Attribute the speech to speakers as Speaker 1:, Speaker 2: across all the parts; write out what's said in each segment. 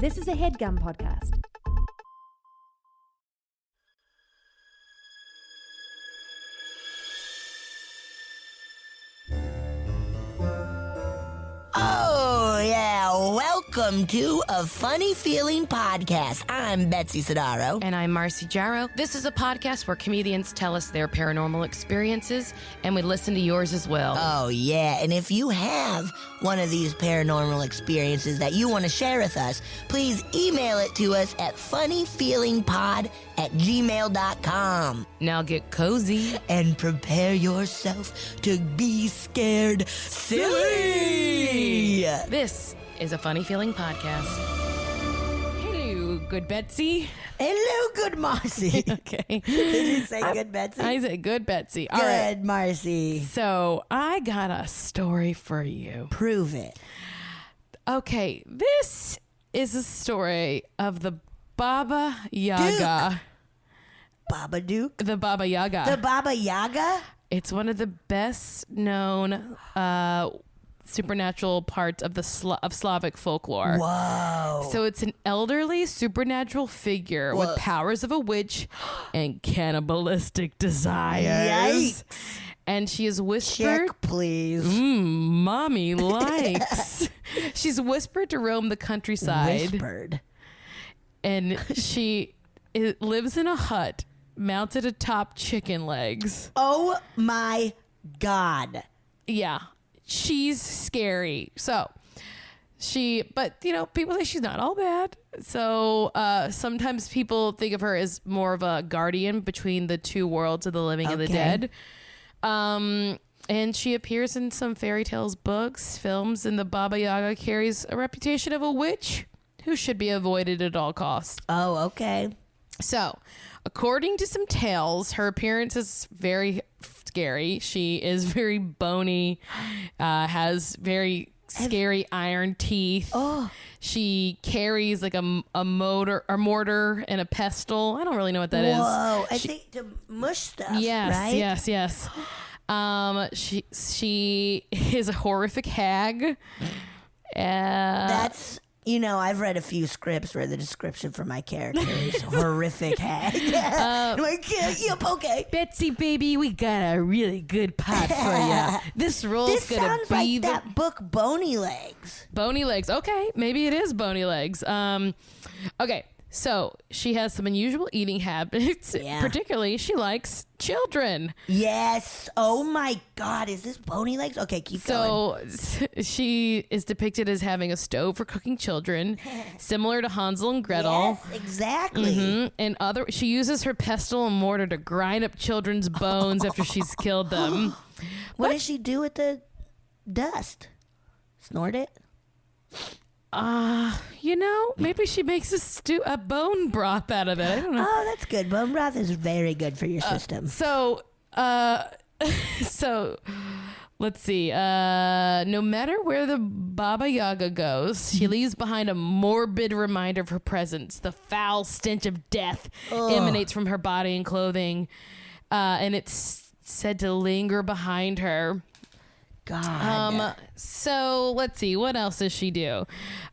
Speaker 1: This is a HeadGum podcast.
Speaker 2: Oh, yeah. Welcome to A Funny Feeling Podcast. I'm Betsy Sidaro.
Speaker 3: And I'm Marcy Jarrow. This is a podcast where comedians tell us their paranormal experiences, and we listen to yours as well.
Speaker 2: Oh, yeah. And if you have one of these paranormal experiences that you want to share with us, please email it to us at funnyfeelingpod@gmail.com.
Speaker 3: Now get cozy.
Speaker 2: And prepare yourself to be scared silly.
Speaker 3: This is a Funny Feeling podcast. Hello, good Betsy.
Speaker 2: Hello, good Marcy.
Speaker 3: Okay.
Speaker 2: Did you say good Betsy?
Speaker 3: I said good Betsy. All
Speaker 2: Good
Speaker 3: right.
Speaker 2: Marcy.
Speaker 3: So I got a story for you.
Speaker 2: Prove it.
Speaker 3: Okay, this is a story of the Baba Yaga.
Speaker 2: Baba Duke?
Speaker 3: The Baba Yaga.
Speaker 2: The Baba Yaga?
Speaker 3: It's one of the best known supernatural parts of the of Slavic folklore.
Speaker 2: Whoa.
Speaker 3: So it's an elderly supernatural figure with powers of a witch and cannibalistic desires.
Speaker 2: Yikes.
Speaker 3: And she is whispered.
Speaker 2: Check, please.
Speaker 3: Mommy likes. She's whispered to roam the countryside.
Speaker 2: Whispered.
Speaker 3: And she lives in a hut mounted atop chicken legs.
Speaker 2: Oh my God.
Speaker 3: Yeah. She's scary. So but people say she's not all bad. So sometimes people think of her as more of a guardian between the two worlds of the living and the dead. And she appears in some fairy tales, books, films, and the Baba Yaga carries a reputation of a witch who should be avoided at all costs.
Speaker 2: Oh, okay.
Speaker 3: So, according to some tales, her appearance is very scary. She is very bony, has very scary iron teeth.
Speaker 2: Oh.
Speaker 3: She carries like a mortar and a pestle. I don't really know what that is.
Speaker 2: Whoa. I think to mush stuff,
Speaker 3: Yes,
Speaker 2: right?
Speaker 3: yes. She is a horrific hag.
Speaker 2: That's... I've read a few scripts where the description for my character is horrific hag. Yep, okay.
Speaker 3: Betsy, baby, we got a really good pot for you. This role's gonna
Speaker 2: sounds
Speaker 3: be
Speaker 2: like that book, Bony Legs.
Speaker 3: Bony Legs. Okay, maybe it is Bony Legs. Okay, so she has some unusual eating habits.
Speaker 2: Yeah.
Speaker 3: Particularly, she likes children.
Speaker 2: Yes. Oh my God. Is this Bony Legs? Okay, keep going.
Speaker 3: So she is depicted as having a stove for cooking children, similar to Hansel and Gretel.
Speaker 2: Yes, exactly.
Speaker 3: And she uses her pestle and mortar to grind up children's bones after she's killed them.
Speaker 2: What does she do with the dust? Snort it?
Speaker 3: Maybe she makes a bone broth out of it. I don't know.
Speaker 2: Oh, that's good. Bone broth is very good for your system.
Speaker 3: So let's see. No matter where the Baba Yaga goes, she leaves behind a morbid reminder of her presence. The foul stench of death emanates from her body and clothing, and it's said to linger behind her.
Speaker 2: God.
Speaker 3: So let's see. What else does she do?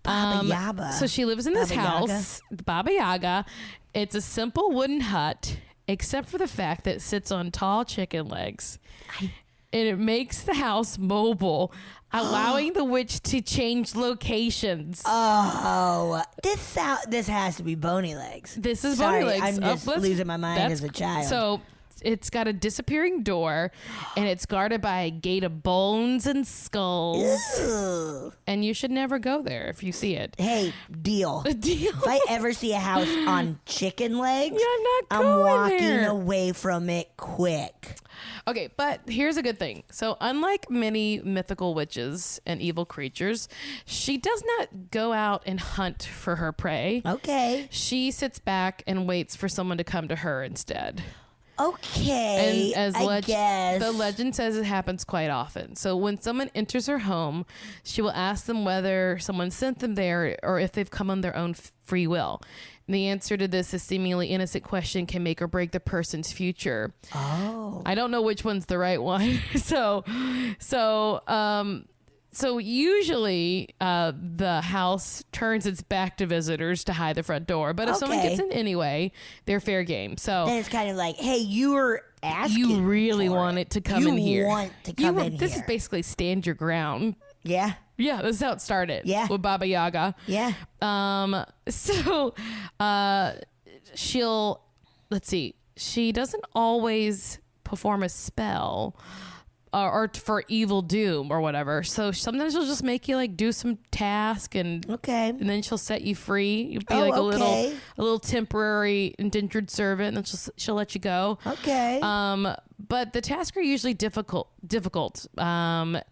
Speaker 2: Baba Yaga.
Speaker 3: So she lives in this
Speaker 2: Baba
Speaker 3: house, Baba Yaga. It's a simple wooden hut, except for the fact that it sits on tall chicken legs. And it makes the house mobile, allowing the witch to change locations.
Speaker 2: Oh, this has to be Bony Legs.
Speaker 3: This is
Speaker 2: Sorry,
Speaker 3: Bony Legs.
Speaker 2: I'm just losing my mind as a child.
Speaker 3: So it's got a disappearing door, and it's guarded by a gate of bones and skulls.
Speaker 2: Ew.
Speaker 3: And you should never go there if you see it.
Speaker 2: Hey, deal.
Speaker 3: Deal.
Speaker 2: If I ever see a house on chicken legs,
Speaker 3: I'm
Speaker 2: I'm walking
Speaker 3: there.
Speaker 2: away from it quick.
Speaker 3: Okay, but here's a good thing. So unlike many mythical witches and evil creatures, she does not go out and hunt for her prey.
Speaker 2: Okay.
Speaker 3: She sits back and waits for someone to come to her instead.
Speaker 2: Okay.
Speaker 3: And
Speaker 2: I guess.
Speaker 3: the legend says it happens quite often. So when someone enters her home, she will ask them whether someone sent them there or if they've come on their own free will. And the answer to this seemingly innocent question can make or break the person's future.
Speaker 2: Oh.
Speaker 3: I don't know which one's the right one. So So usually the house turns its back to visitors to hide the front door. But if someone gets in anyway, they're fair game. So
Speaker 2: then it's kind of like, hey, you were asking.
Speaker 3: You really
Speaker 2: for
Speaker 3: want it to come
Speaker 2: you
Speaker 3: in here.
Speaker 2: You want to come in
Speaker 3: This
Speaker 2: here.
Speaker 3: is basically stand your ground.
Speaker 2: Yeah.
Speaker 3: Yeah, this is how it started.
Speaker 2: Yeah.
Speaker 3: With Baba Yaga.
Speaker 2: Yeah.
Speaker 3: So let's see. She doesn't always perform a spell or for evil doom or whatever. So sometimes she'll just make you like do some task and then she'll set you free. You'll be like a little temporary indentured servant, and then she'll let you go.
Speaker 2: Okay.
Speaker 3: But the tasks are usually difficult. And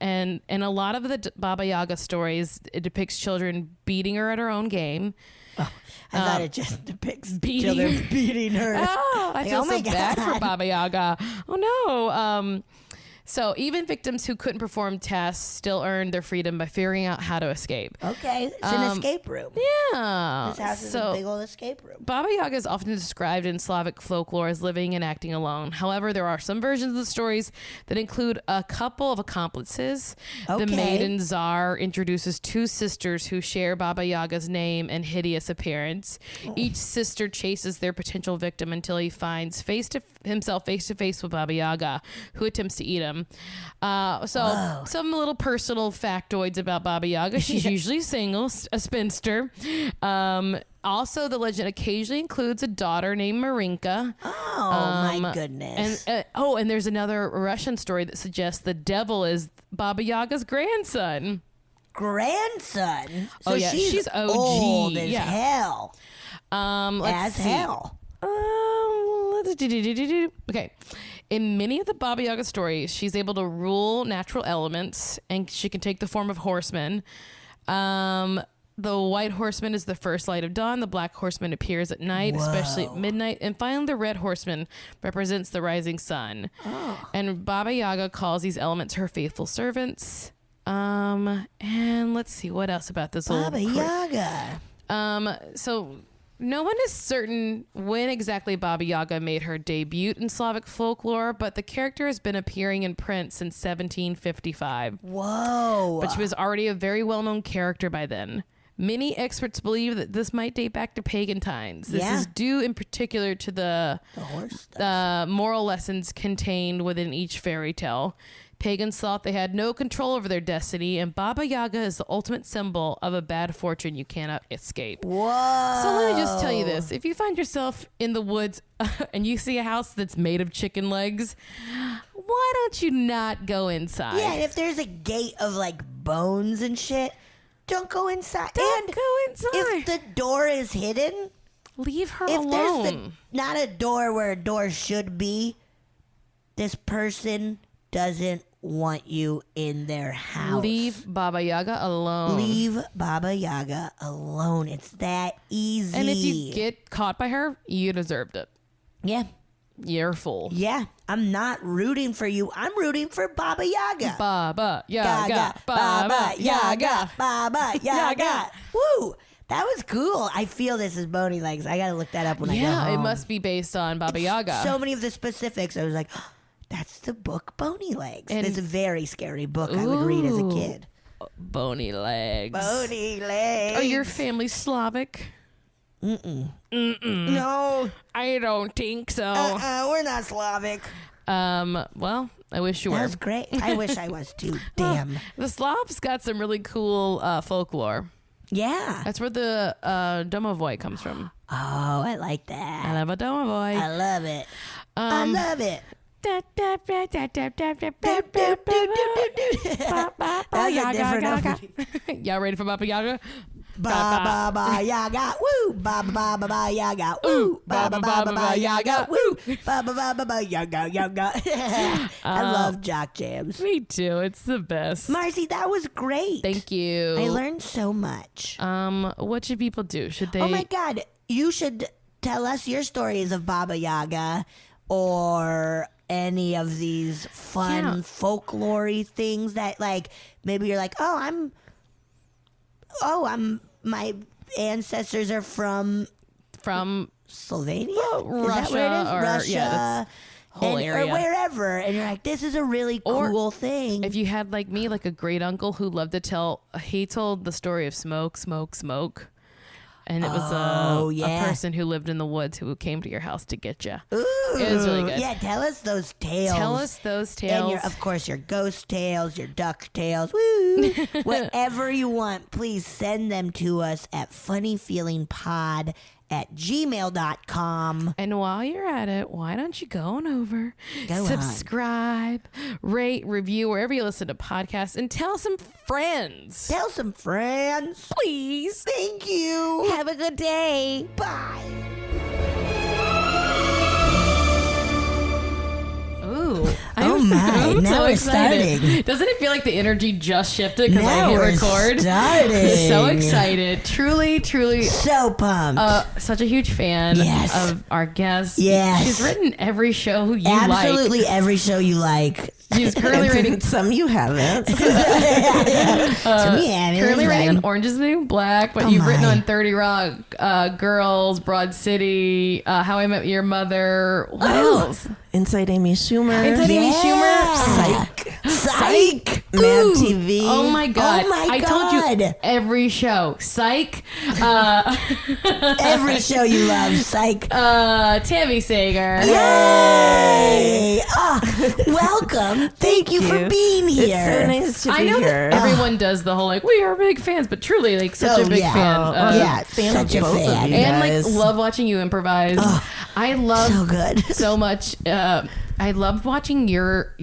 Speaker 3: a lot of the Baba Yaga stories, it depicts children beating her at her own game.
Speaker 2: Oh, I thought it just depicts children beating her.
Speaker 3: Oh, I feel so bad for Baba Yaga. Oh no. So even victims who couldn't perform tests still earned their freedom by figuring out how to escape.
Speaker 2: Okay, it's an escape room.
Speaker 3: Yeah.
Speaker 2: This house is a big old escape room.
Speaker 3: Baba Yaga is often described in Slavic folklore as living and acting alone. However, there are some versions of the stories that include a couple of accomplices.
Speaker 2: Okay.
Speaker 3: The maiden Tsar introduces two sisters who share Baba Yaga's name and hideous appearance. Each sister chases their potential victim until he finds himself face to face with Baba Yaga, who attempts to eat him. Some little personal factoids about Baba Yaga. She's usually single, a spinster. Also, the legend occasionally includes a daughter named Marinka.
Speaker 2: Oh, my goodness.
Speaker 3: And there's another Russian story that suggests the devil is Baba Yaga's grandson.
Speaker 2: Grandson? So
Speaker 3: she's OG.
Speaker 2: Old as hell.
Speaker 3: Let's see. Okay. In many of the Baba Yaga stories, she's able to rule natural elements, and she can take the form of horsemen. The white horseman is the first light of dawn. The black horseman appears at night, especially at midnight. And finally, the red horseman represents the rising sun. Oh. And Baba Yaga calls these elements her faithful servants. And let's see what else about this
Speaker 2: Baba Yaga.
Speaker 3: So no one is certain when exactly Baba Yaga made her debut in Slavic folklore, but the character has been appearing in print since 1755.
Speaker 2: Whoa.
Speaker 3: But she was already a very well-known character by then. Many experts believe that this might date back to pagan times. This is due in particular to the moral lessons contained within each fairy tale. Pagans thought they had no control over their destiny, and Baba Yaga is the ultimate symbol of a bad fortune you cannot escape.
Speaker 2: Whoa.
Speaker 3: So let me just tell you this. If you find yourself in the woods and you see a house that's made of chicken legs, why don't you not go inside?
Speaker 2: Yeah, and if there's a gate of like bones and shit, don't go inside.
Speaker 3: Don't go inside.
Speaker 2: If the door is hidden,
Speaker 3: leave her
Speaker 2: if
Speaker 3: alone.
Speaker 2: There's not a door where a door should be, this person doesn't want you in their house.
Speaker 3: Leave Baba Yaga alone.
Speaker 2: Leave Baba Yaga alone. It's that easy.
Speaker 3: And if you get caught by her, you deserved it.
Speaker 2: Yeah.
Speaker 3: You're a fool.
Speaker 2: Yeah. I'm not rooting for you. I'm rooting for Baba Yaga.
Speaker 3: Baba Yaga. Baba Yaga.
Speaker 2: Baba Yaga. Woo. That was cool. I feel this is Bony Legs. I got to look that up when I go home.
Speaker 3: Yeah, it must be based on Baba Yaga.
Speaker 2: So many of the specifics. I was like, oh, that's the book Bony Legs. It's a very scary book I would read as a kid.
Speaker 3: Bony Legs.
Speaker 2: Bony Legs.
Speaker 3: Are your family Slavic?
Speaker 2: No.
Speaker 3: I don't think so.
Speaker 2: We're not Slavic.
Speaker 3: Well, I wish you were.
Speaker 2: That was great. I wish I was too. Damn.
Speaker 3: The Slavs got some really cool folklore.
Speaker 2: Yeah.
Speaker 3: That's where the domovoi comes from.
Speaker 2: Oh, I like that.
Speaker 3: I love a domovoi.
Speaker 2: I love it. I love it.
Speaker 3: Y'all ready for Baba Yaga?
Speaker 2: Baba Yaga, woo! Baba Yaga, woo! Baba Yaga, woo! Baba Yaga, Yaga. I love jock jams.
Speaker 3: Me too. It's the best.
Speaker 2: Marcy, that was great.
Speaker 3: Thank you.
Speaker 2: I learned so much.
Speaker 3: What should people do? Should they?
Speaker 2: Oh my God! You should tell us your stories of Baba Yaga, or any of these fun folklore-y things that, like, maybe you're like, my ancestors are from Slovenia,
Speaker 3: Russia,
Speaker 2: Russia.
Speaker 3: whole area.
Speaker 2: Or wherever, and you're like, this is a really cool thing.
Speaker 3: If you had like me, like a great uncle who loved to he told the story of smoke. And it was a person who lived in the woods who came to your house to get you.
Speaker 2: Ooh,
Speaker 3: it was really good.
Speaker 2: Yeah, tell us those tales. And of course, your ghost tales, your duck tales. Woo! Whatever you want, please send them to us at funnyfeelingpod@gmail.com.
Speaker 3: And while you're at it, why don't you go on over, subscribe, rate, review, wherever you listen to podcasts, and tell some friends.
Speaker 2: Tell some friends.
Speaker 3: Please.
Speaker 2: Thank you.
Speaker 3: Have a good day.
Speaker 2: Bye.
Speaker 3: Ooh.
Speaker 2: Oh my, now we're
Speaker 3: excited.
Speaker 2: starting.
Speaker 3: Doesn't it feel like the energy just shifted because I hit record?
Speaker 2: Starting.
Speaker 3: So excited. Truly.
Speaker 2: So pumped.
Speaker 3: Such a huge fan of our guest.
Speaker 2: Yes.
Speaker 3: She's written every show you
Speaker 2: Absolutely every show you like.
Speaker 3: She's currently writing
Speaker 1: some you haven't.
Speaker 3: Currently writing Orange is the New Black, but you've written on 30 Rock, Girls, Broad City, How I Met Your Mother. What else?
Speaker 1: Inside Amy Schumer.
Speaker 3: Amy Schumer.
Speaker 2: Psych.
Speaker 1: Mad TV.
Speaker 3: Oh my God.
Speaker 2: I
Speaker 3: told you every show. Psych.
Speaker 2: Every show you love. Psych.
Speaker 3: Tami Sagher.
Speaker 2: Yay. Welcome. Thank you for being here.
Speaker 1: It's so nice to be
Speaker 3: I know
Speaker 1: here.
Speaker 3: that everyone does the whole like, we are big fans, but truly like such a big fan.
Speaker 2: Such a fan.
Speaker 3: And like love watching you improvise. I love
Speaker 2: so good.
Speaker 3: So much. I loved watching your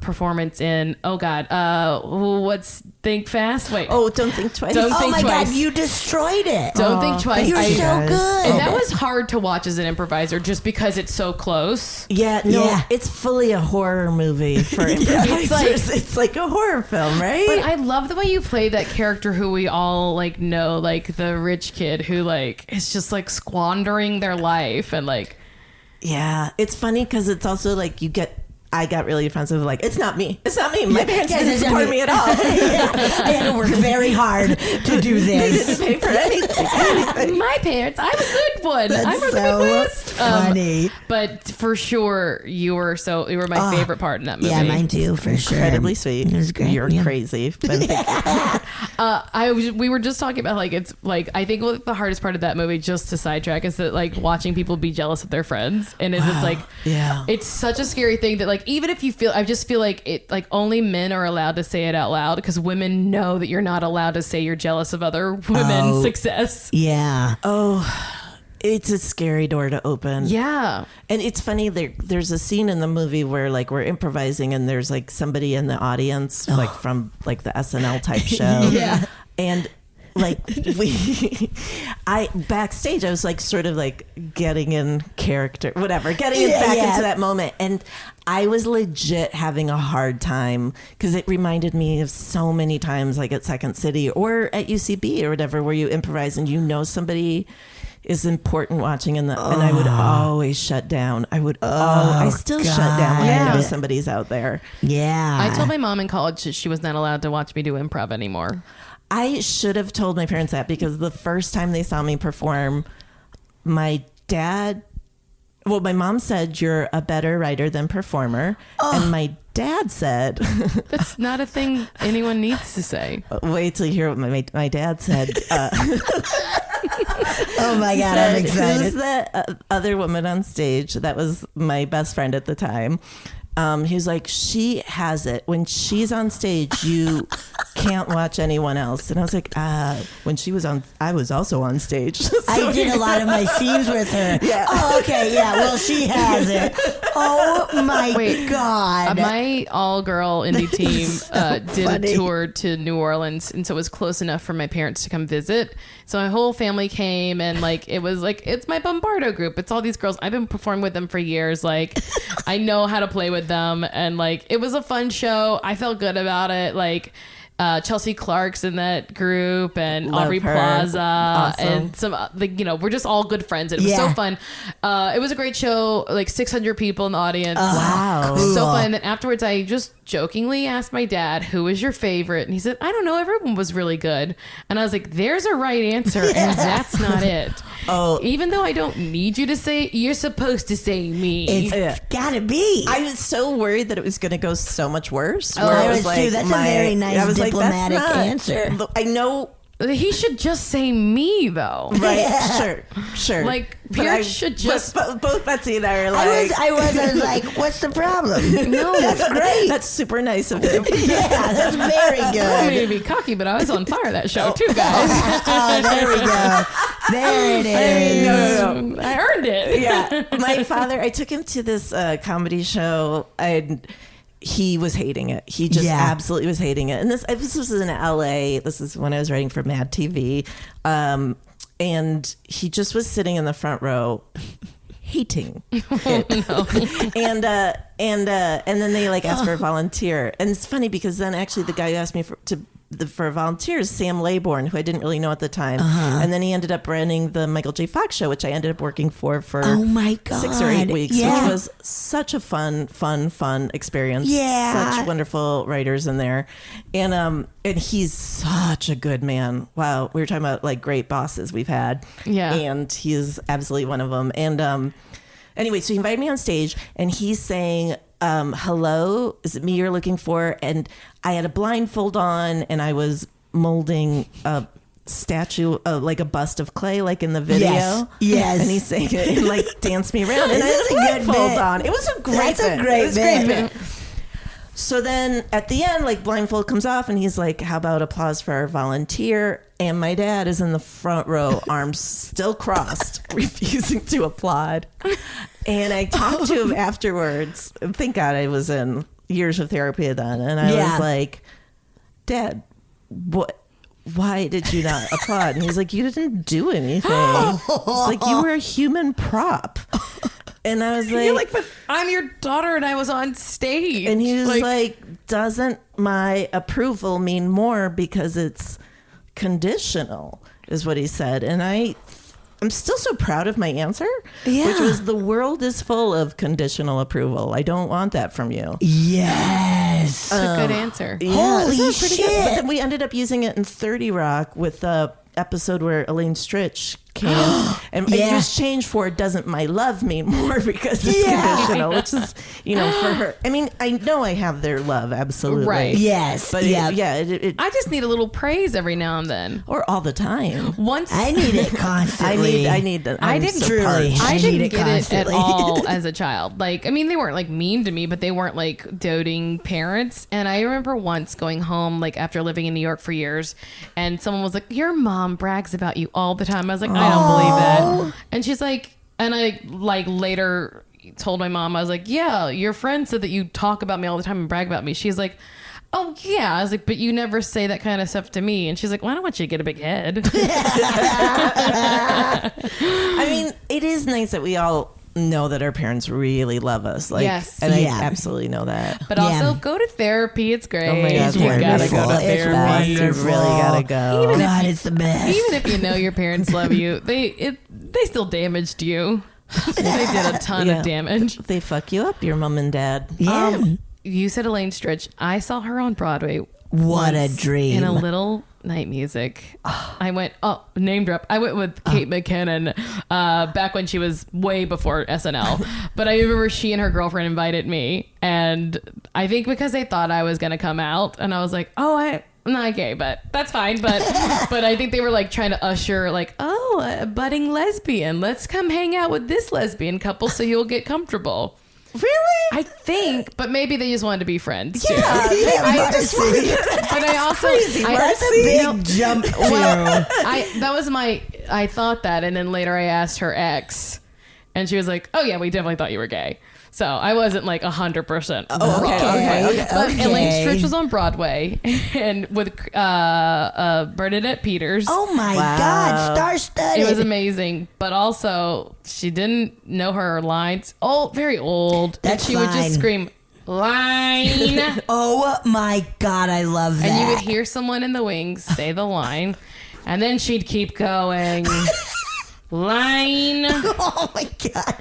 Speaker 3: performance in what's Think Fast? Wait.
Speaker 1: Oh, Don't Think Twice.
Speaker 3: Don't Think
Speaker 2: my
Speaker 3: Twice.
Speaker 2: God, you destroyed it.
Speaker 3: Don't Think Twice.
Speaker 2: You're so good.
Speaker 3: And that was hard to watch as an improviser just because it's so close.
Speaker 1: Yeah, no, it's fully a horror movie for improvisers. It's like a horror film, right?
Speaker 3: But I love the way you played that character who we all like know, like the rich kid who like is just like squandering their life and like.
Speaker 1: Yeah, it's funny because it's also like I got really offensive. Like, it's not me. My parents didn't support me at all.
Speaker 2: I had to work very hard to do this.
Speaker 1: They didn't pay for anything.
Speaker 3: My parents, I'm a good one.
Speaker 2: That's
Speaker 3: I'm from the
Speaker 2: so
Speaker 3: Midwest.
Speaker 2: funny.
Speaker 3: But for sure, you were my favorite part in that movie.
Speaker 2: Yeah, mine too, for sure.
Speaker 1: Incredibly sweet.
Speaker 2: It was great.
Speaker 1: You're crazy.
Speaker 3: We were just talking about like it's like I think the hardest part of that movie, just to sidetrack, is that like watching people be jealous of their friends, and it's just like it's such a scary thing that like even if you I just feel like it like only men are allowed to say it out loud because women know that you're not allowed to say you're jealous of other women's success.
Speaker 2: Yeah.
Speaker 1: It's a scary door to open.
Speaker 3: Yeah.
Speaker 1: And it's funny, there's a scene in the movie where like we're improvising and there's like somebody in the audience like from like the SNL type show.
Speaker 2: Yeah.
Speaker 1: And like backstage I was like sort of like getting in character, whatever, getting it back into that moment. And I was legit having a hard time because it reminded me of so many times like at Second City or at UCB or whatever, where you improvise and you know somebody is important watching and I would always shut down. I still shut down when I know somebody's out there.
Speaker 2: Yeah.
Speaker 3: I told my mom in college that she was not allowed to watch me do improv anymore.
Speaker 1: I should have told my parents that because the first time they saw me perform, my mom said, "You're a better writer than performer." And my dad said,
Speaker 3: "That's not a thing anyone needs to say."
Speaker 1: Wait till you hear what my dad said.
Speaker 2: Oh my God, I'm excited.
Speaker 1: Who's the other woman on stage? That was my best friend at the time. He was like, she has it. When she's on stage, you can't watch anyone else. And I was like, when she was on, I was also on stage. So
Speaker 2: I did a lot of my scenes with her. Yeah. Oh, okay. Yeah. Well, she has it. Oh my God.
Speaker 3: My all-girl indie team did
Speaker 2: funny.
Speaker 3: a tour to New Orleans, and so it was close enough for my parents to come visit. So my whole family came, and like it was like it's my Bombardo group. It's all these girls. I've been performing with them for years. Like I know how to play with them, and like it was a fun show. I felt good about it. Like Chelsea Clark's in that group, and
Speaker 1: Love
Speaker 3: Aubrey
Speaker 1: her.
Speaker 3: Plaza,
Speaker 1: Awesome.
Speaker 3: and some like we're just all good friends. And it was so fun. It was a great show. Like 600 people in the audience.
Speaker 1: Wow.
Speaker 2: Cool.
Speaker 3: So fun. And then afterwards, I just jokingly asked my dad, "Who was your favorite?" And he said, "I don't know. Everyone was really good." And I was like, "There's a right answer, and that's not it." Even though I don't need you to say, you're supposed to say me.
Speaker 2: It's gotta be.
Speaker 1: I was so worried that it was going to go so much worse.
Speaker 2: Oh, I was too. That's a very nice diplomatic answer.
Speaker 1: I know.
Speaker 3: He should just say me, though.
Speaker 1: Right? Yeah. Sure.
Speaker 3: Like, Pierce should just...
Speaker 1: Both Betsy and I are like...
Speaker 2: I was like, what's the problem? No, that's great.
Speaker 1: That's super nice of him.
Speaker 2: Yeah, that's very good.
Speaker 3: I don't mean to be cocky, but I was on fire that show, too, guys.
Speaker 2: Oh, there we go. There it is.
Speaker 3: No. I earned it.
Speaker 1: Yeah. My father, I took him to this comedy show, and... he was hating it. He just absolutely was hating it. And this was in LA. This is when I was writing for Mad TV. And he just was sitting in the front row hating it.
Speaker 3: No.
Speaker 1: And then they like asked for a volunteer. And it's funny because then actually the guy who asked me for a volunteer is Sam Laybourne, who I didn't really know at the time. And then he ended up running the Michael J. Fox show, which I ended up working for
Speaker 2: oh my God.
Speaker 1: 6 or 8 weeks, which was such a fun experience.
Speaker 2: Yeah.
Speaker 1: Such wonderful writers in there. And he's such a good man. Wow. We were talking about like great bosses we've had.
Speaker 3: Yeah.
Speaker 1: And he's absolutely one of them. And anyway, so he invited me on stage and he's saying, hello, is it me you're looking for? And I had a blindfold on and I was molding a statue, like a bust of clay, like in the video.
Speaker 2: Yes.
Speaker 1: And he's saying it and like danced me around. And I had a blindfold on. It was a great bit. So then at the end, like blindfold comes off and he's like, how about applause for our volunteer? And my dad is in the front row, arms still crossed, refusing to applaud. And I talked to him afterwards. Thank God I was in years of therapy then. And I was like, Dad, why did you not applaud? And he's like, you didn't do anything. It's like, you were a human prop. And I was like,
Speaker 3: you're like, but I'm your daughter and I was on stage.
Speaker 1: And he was like, doesn't my approval mean more because it's conditional, is what he said. And I'm still so proud of my answer, which was, the world is full of conditional approval. I don't want that from you.
Speaker 2: Yes.
Speaker 3: That's a good answer.
Speaker 1: Yeah,
Speaker 2: Holy shit.
Speaker 1: Good. But then we ended up using it in 30 Rock with the episode where Elaine Stritch came. And it was changed for, doesn't my love mean more because it's conditional, which is, for her. I mean, I know I have their love, absolutely.
Speaker 3: Right.
Speaker 2: Yes.
Speaker 1: But
Speaker 3: I just need a little praise every now and then.
Speaker 1: or all the time.
Speaker 3: Once
Speaker 2: I need it constantly.
Speaker 1: I need that.
Speaker 3: I didn't get it at
Speaker 2: constantly.
Speaker 3: all as a child. Like, I mean, they weren't like mean to me, but they weren't like doting parents. And I remember once going home, like after living in New York for years, and someone was like, your mom brags about you all the time. I was like, I don't believe that. And she's like, and I like later told my mom, I was like, yeah, your friend said that you talk about me all the time and brag about me. She's like, oh yeah. I was like, but you never say that kind of stuff to me. And she's like, well, I don't want you to get a big head.
Speaker 1: I mean, it is nice that we all know that our parents really love us. Like,
Speaker 3: yes.
Speaker 1: And I absolutely know that.
Speaker 3: But also go to therapy. It's great.
Speaker 1: Oh my God,
Speaker 3: you gotta go to
Speaker 2: It's
Speaker 3: therapy.
Speaker 1: You really gotta go.
Speaker 2: God, it's the best.
Speaker 3: Even if you know your parents love you, they still damaged you. They did a ton of damage.
Speaker 1: They fuck you up, your mom and dad.
Speaker 2: Yeah.
Speaker 3: You said Elaine Stritch. I saw her on Broadway.
Speaker 2: What a
Speaker 3: once
Speaker 2: dream.
Speaker 3: In a little night music. I went, name drop. I went with Kate McKinnon back when she was way before SNL. But I remember she and her girlfriend invited me. And I think because they thought I was going to come out. And I was like, I'm not gay, but that's fine. But I think they were like trying to usher like, a budding lesbian. Let's come hang out with this lesbian couple so you'll get comfortable.
Speaker 1: Really?
Speaker 3: I think, but maybe they just wanted to be friends too.
Speaker 2: But
Speaker 3: I also,
Speaker 2: that's a big jump too.
Speaker 3: well, I thought that, and then later I asked her ex, and she was like, "Oh yeah, we definitely thought you were gay." So I wasn't like 100%.
Speaker 1: Okay.
Speaker 3: But Elaine Stritch was on Broadway and with Bernadette Peters.
Speaker 2: Oh my God, star-studded.
Speaker 3: It was amazing, but also she didn't know her lines. Very old.
Speaker 2: That's
Speaker 3: and she would just
Speaker 2: fine.
Speaker 3: scream, line.
Speaker 2: Oh my God, I love that.
Speaker 3: And you would hear someone in the wings say the line, and then she'd keep going. Line.
Speaker 2: Oh my God,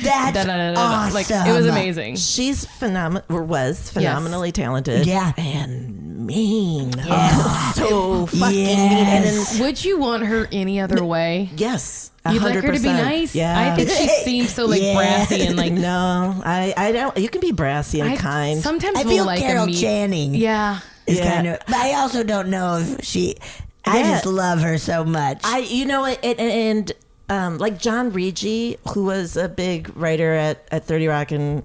Speaker 2: that's awesome.
Speaker 3: Like, it was amazing.
Speaker 1: She's phenomenally talented.
Speaker 2: Yeah.
Speaker 1: And mean.
Speaker 2: Yes.
Speaker 1: So fucking mean. And then,
Speaker 3: Would you want her any other way?
Speaker 1: yes.
Speaker 3: You'd
Speaker 1: 100%.
Speaker 3: like her to be nice?
Speaker 1: Yeah.
Speaker 3: I think she seems so like brassy and like.
Speaker 1: No, I don't. You can be brassy and kind.
Speaker 3: Sometimes
Speaker 2: I
Speaker 3: we'll
Speaker 2: feel
Speaker 3: like
Speaker 2: Carol
Speaker 3: a meat.
Speaker 2: Channing.
Speaker 3: Yeah.
Speaker 2: Is
Speaker 1: Yeah.
Speaker 2: kind of, but I also don't know if she. I
Speaker 1: Yeah.
Speaker 2: just love her so much.
Speaker 1: You know, and like John Rigi, who was a big writer at 30 Rock and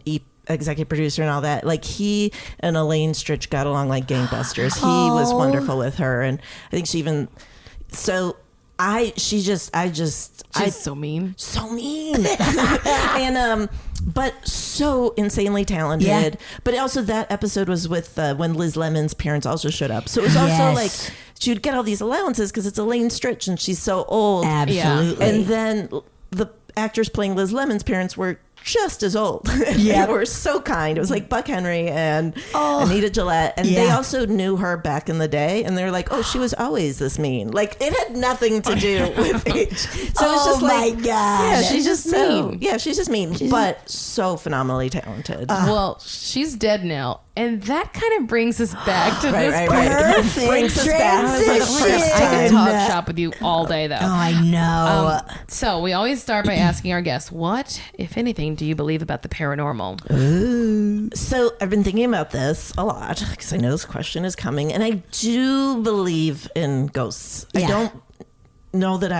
Speaker 1: executive producer and all that, like he and Elaine Stritch got along like gangbusters. He was wonderful with her, and I think she even. So she's
Speaker 3: So mean.
Speaker 1: so mean, and but so insanely talented.
Speaker 2: Yeah.
Speaker 1: But also that episode was with when Liz Lemon's parents also showed up, so it was also
Speaker 2: Yes.
Speaker 1: like she would get all these allowances because it's Elaine Stritch and she's so old.
Speaker 2: Absolutely.
Speaker 1: And then the actors playing Liz Lemon's parents were just as old.
Speaker 2: Yep.
Speaker 1: They were so kind. It was like Buck Henry and
Speaker 2: Oh.
Speaker 1: Anita Gillette. And they
Speaker 2: Yeah.
Speaker 1: also knew her back in the day. And they were like, oh, she was always this mean. Like, it had nothing to do with age. So it's just
Speaker 2: my
Speaker 1: like,
Speaker 2: God.
Speaker 1: yeah, she's just mean.
Speaker 3: mean.
Speaker 1: Yeah, she's just mean, but so phenomenally talented.
Speaker 3: Well, she's dead now, and that kind of brings us back to this
Speaker 1: right,
Speaker 3: part.
Speaker 1: right.
Speaker 2: Perfect
Speaker 1: Brings us back for the
Speaker 2: transition.
Speaker 1: first
Speaker 3: I could
Speaker 1: time.
Speaker 3: talk shop with you all day, though.
Speaker 2: Oh, I know.
Speaker 3: So we always start by asking our guests, what, if anything, do you believe about the paranormal?
Speaker 1: So I've been thinking about this a lot because I know this question is coming, and I do believe in ghosts. I
Speaker 2: Yeah.
Speaker 1: don't know that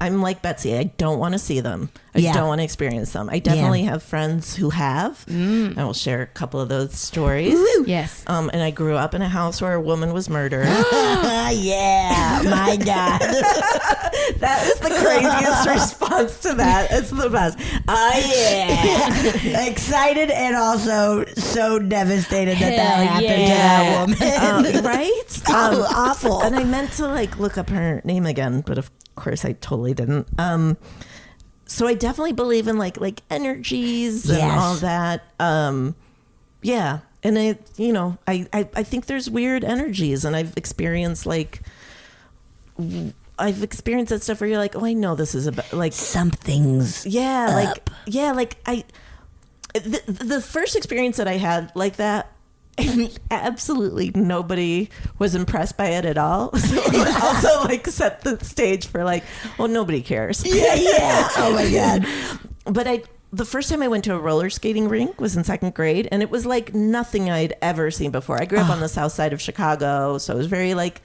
Speaker 1: I'm like Betsy. I don't want to see them. I
Speaker 2: Yeah.
Speaker 1: don't want to experience them. I definitely have friends who have. I will share a couple of those stories.
Speaker 3: Yes.
Speaker 1: And I grew up in a house where a woman was murdered.
Speaker 2: Yeah, my God.
Speaker 1: That is the craziest response to that. It's the best.
Speaker 2: Yeah. Excited and also so devastated that
Speaker 3: Hell
Speaker 2: happened
Speaker 3: yeah.
Speaker 2: to that woman.
Speaker 1: Right?
Speaker 2: Oh, awful.
Speaker 1: And I meant to like look up her name again, but of course I totally didn't. So I definitely believe in like energies and
Speaker 2: Yes.
Speaker 1: all that. Yeah. And I think there's weird energies, and I've experienced that stuff where you're like, oh, I know this is about like
Speaker 2: Something's
Speaker 1: the first experience that I had like that, absolutely nobody was impressed by it at all. So it was also like set the stage for like, well, nobody cares.
Speaker 2: yeah. Oh my God.
Speaker 1: But the first time I went to a roller skating rink was in second grade, and it was like nothing I'd ever seen before. I grew up on the south side of Chicago, so it was very like,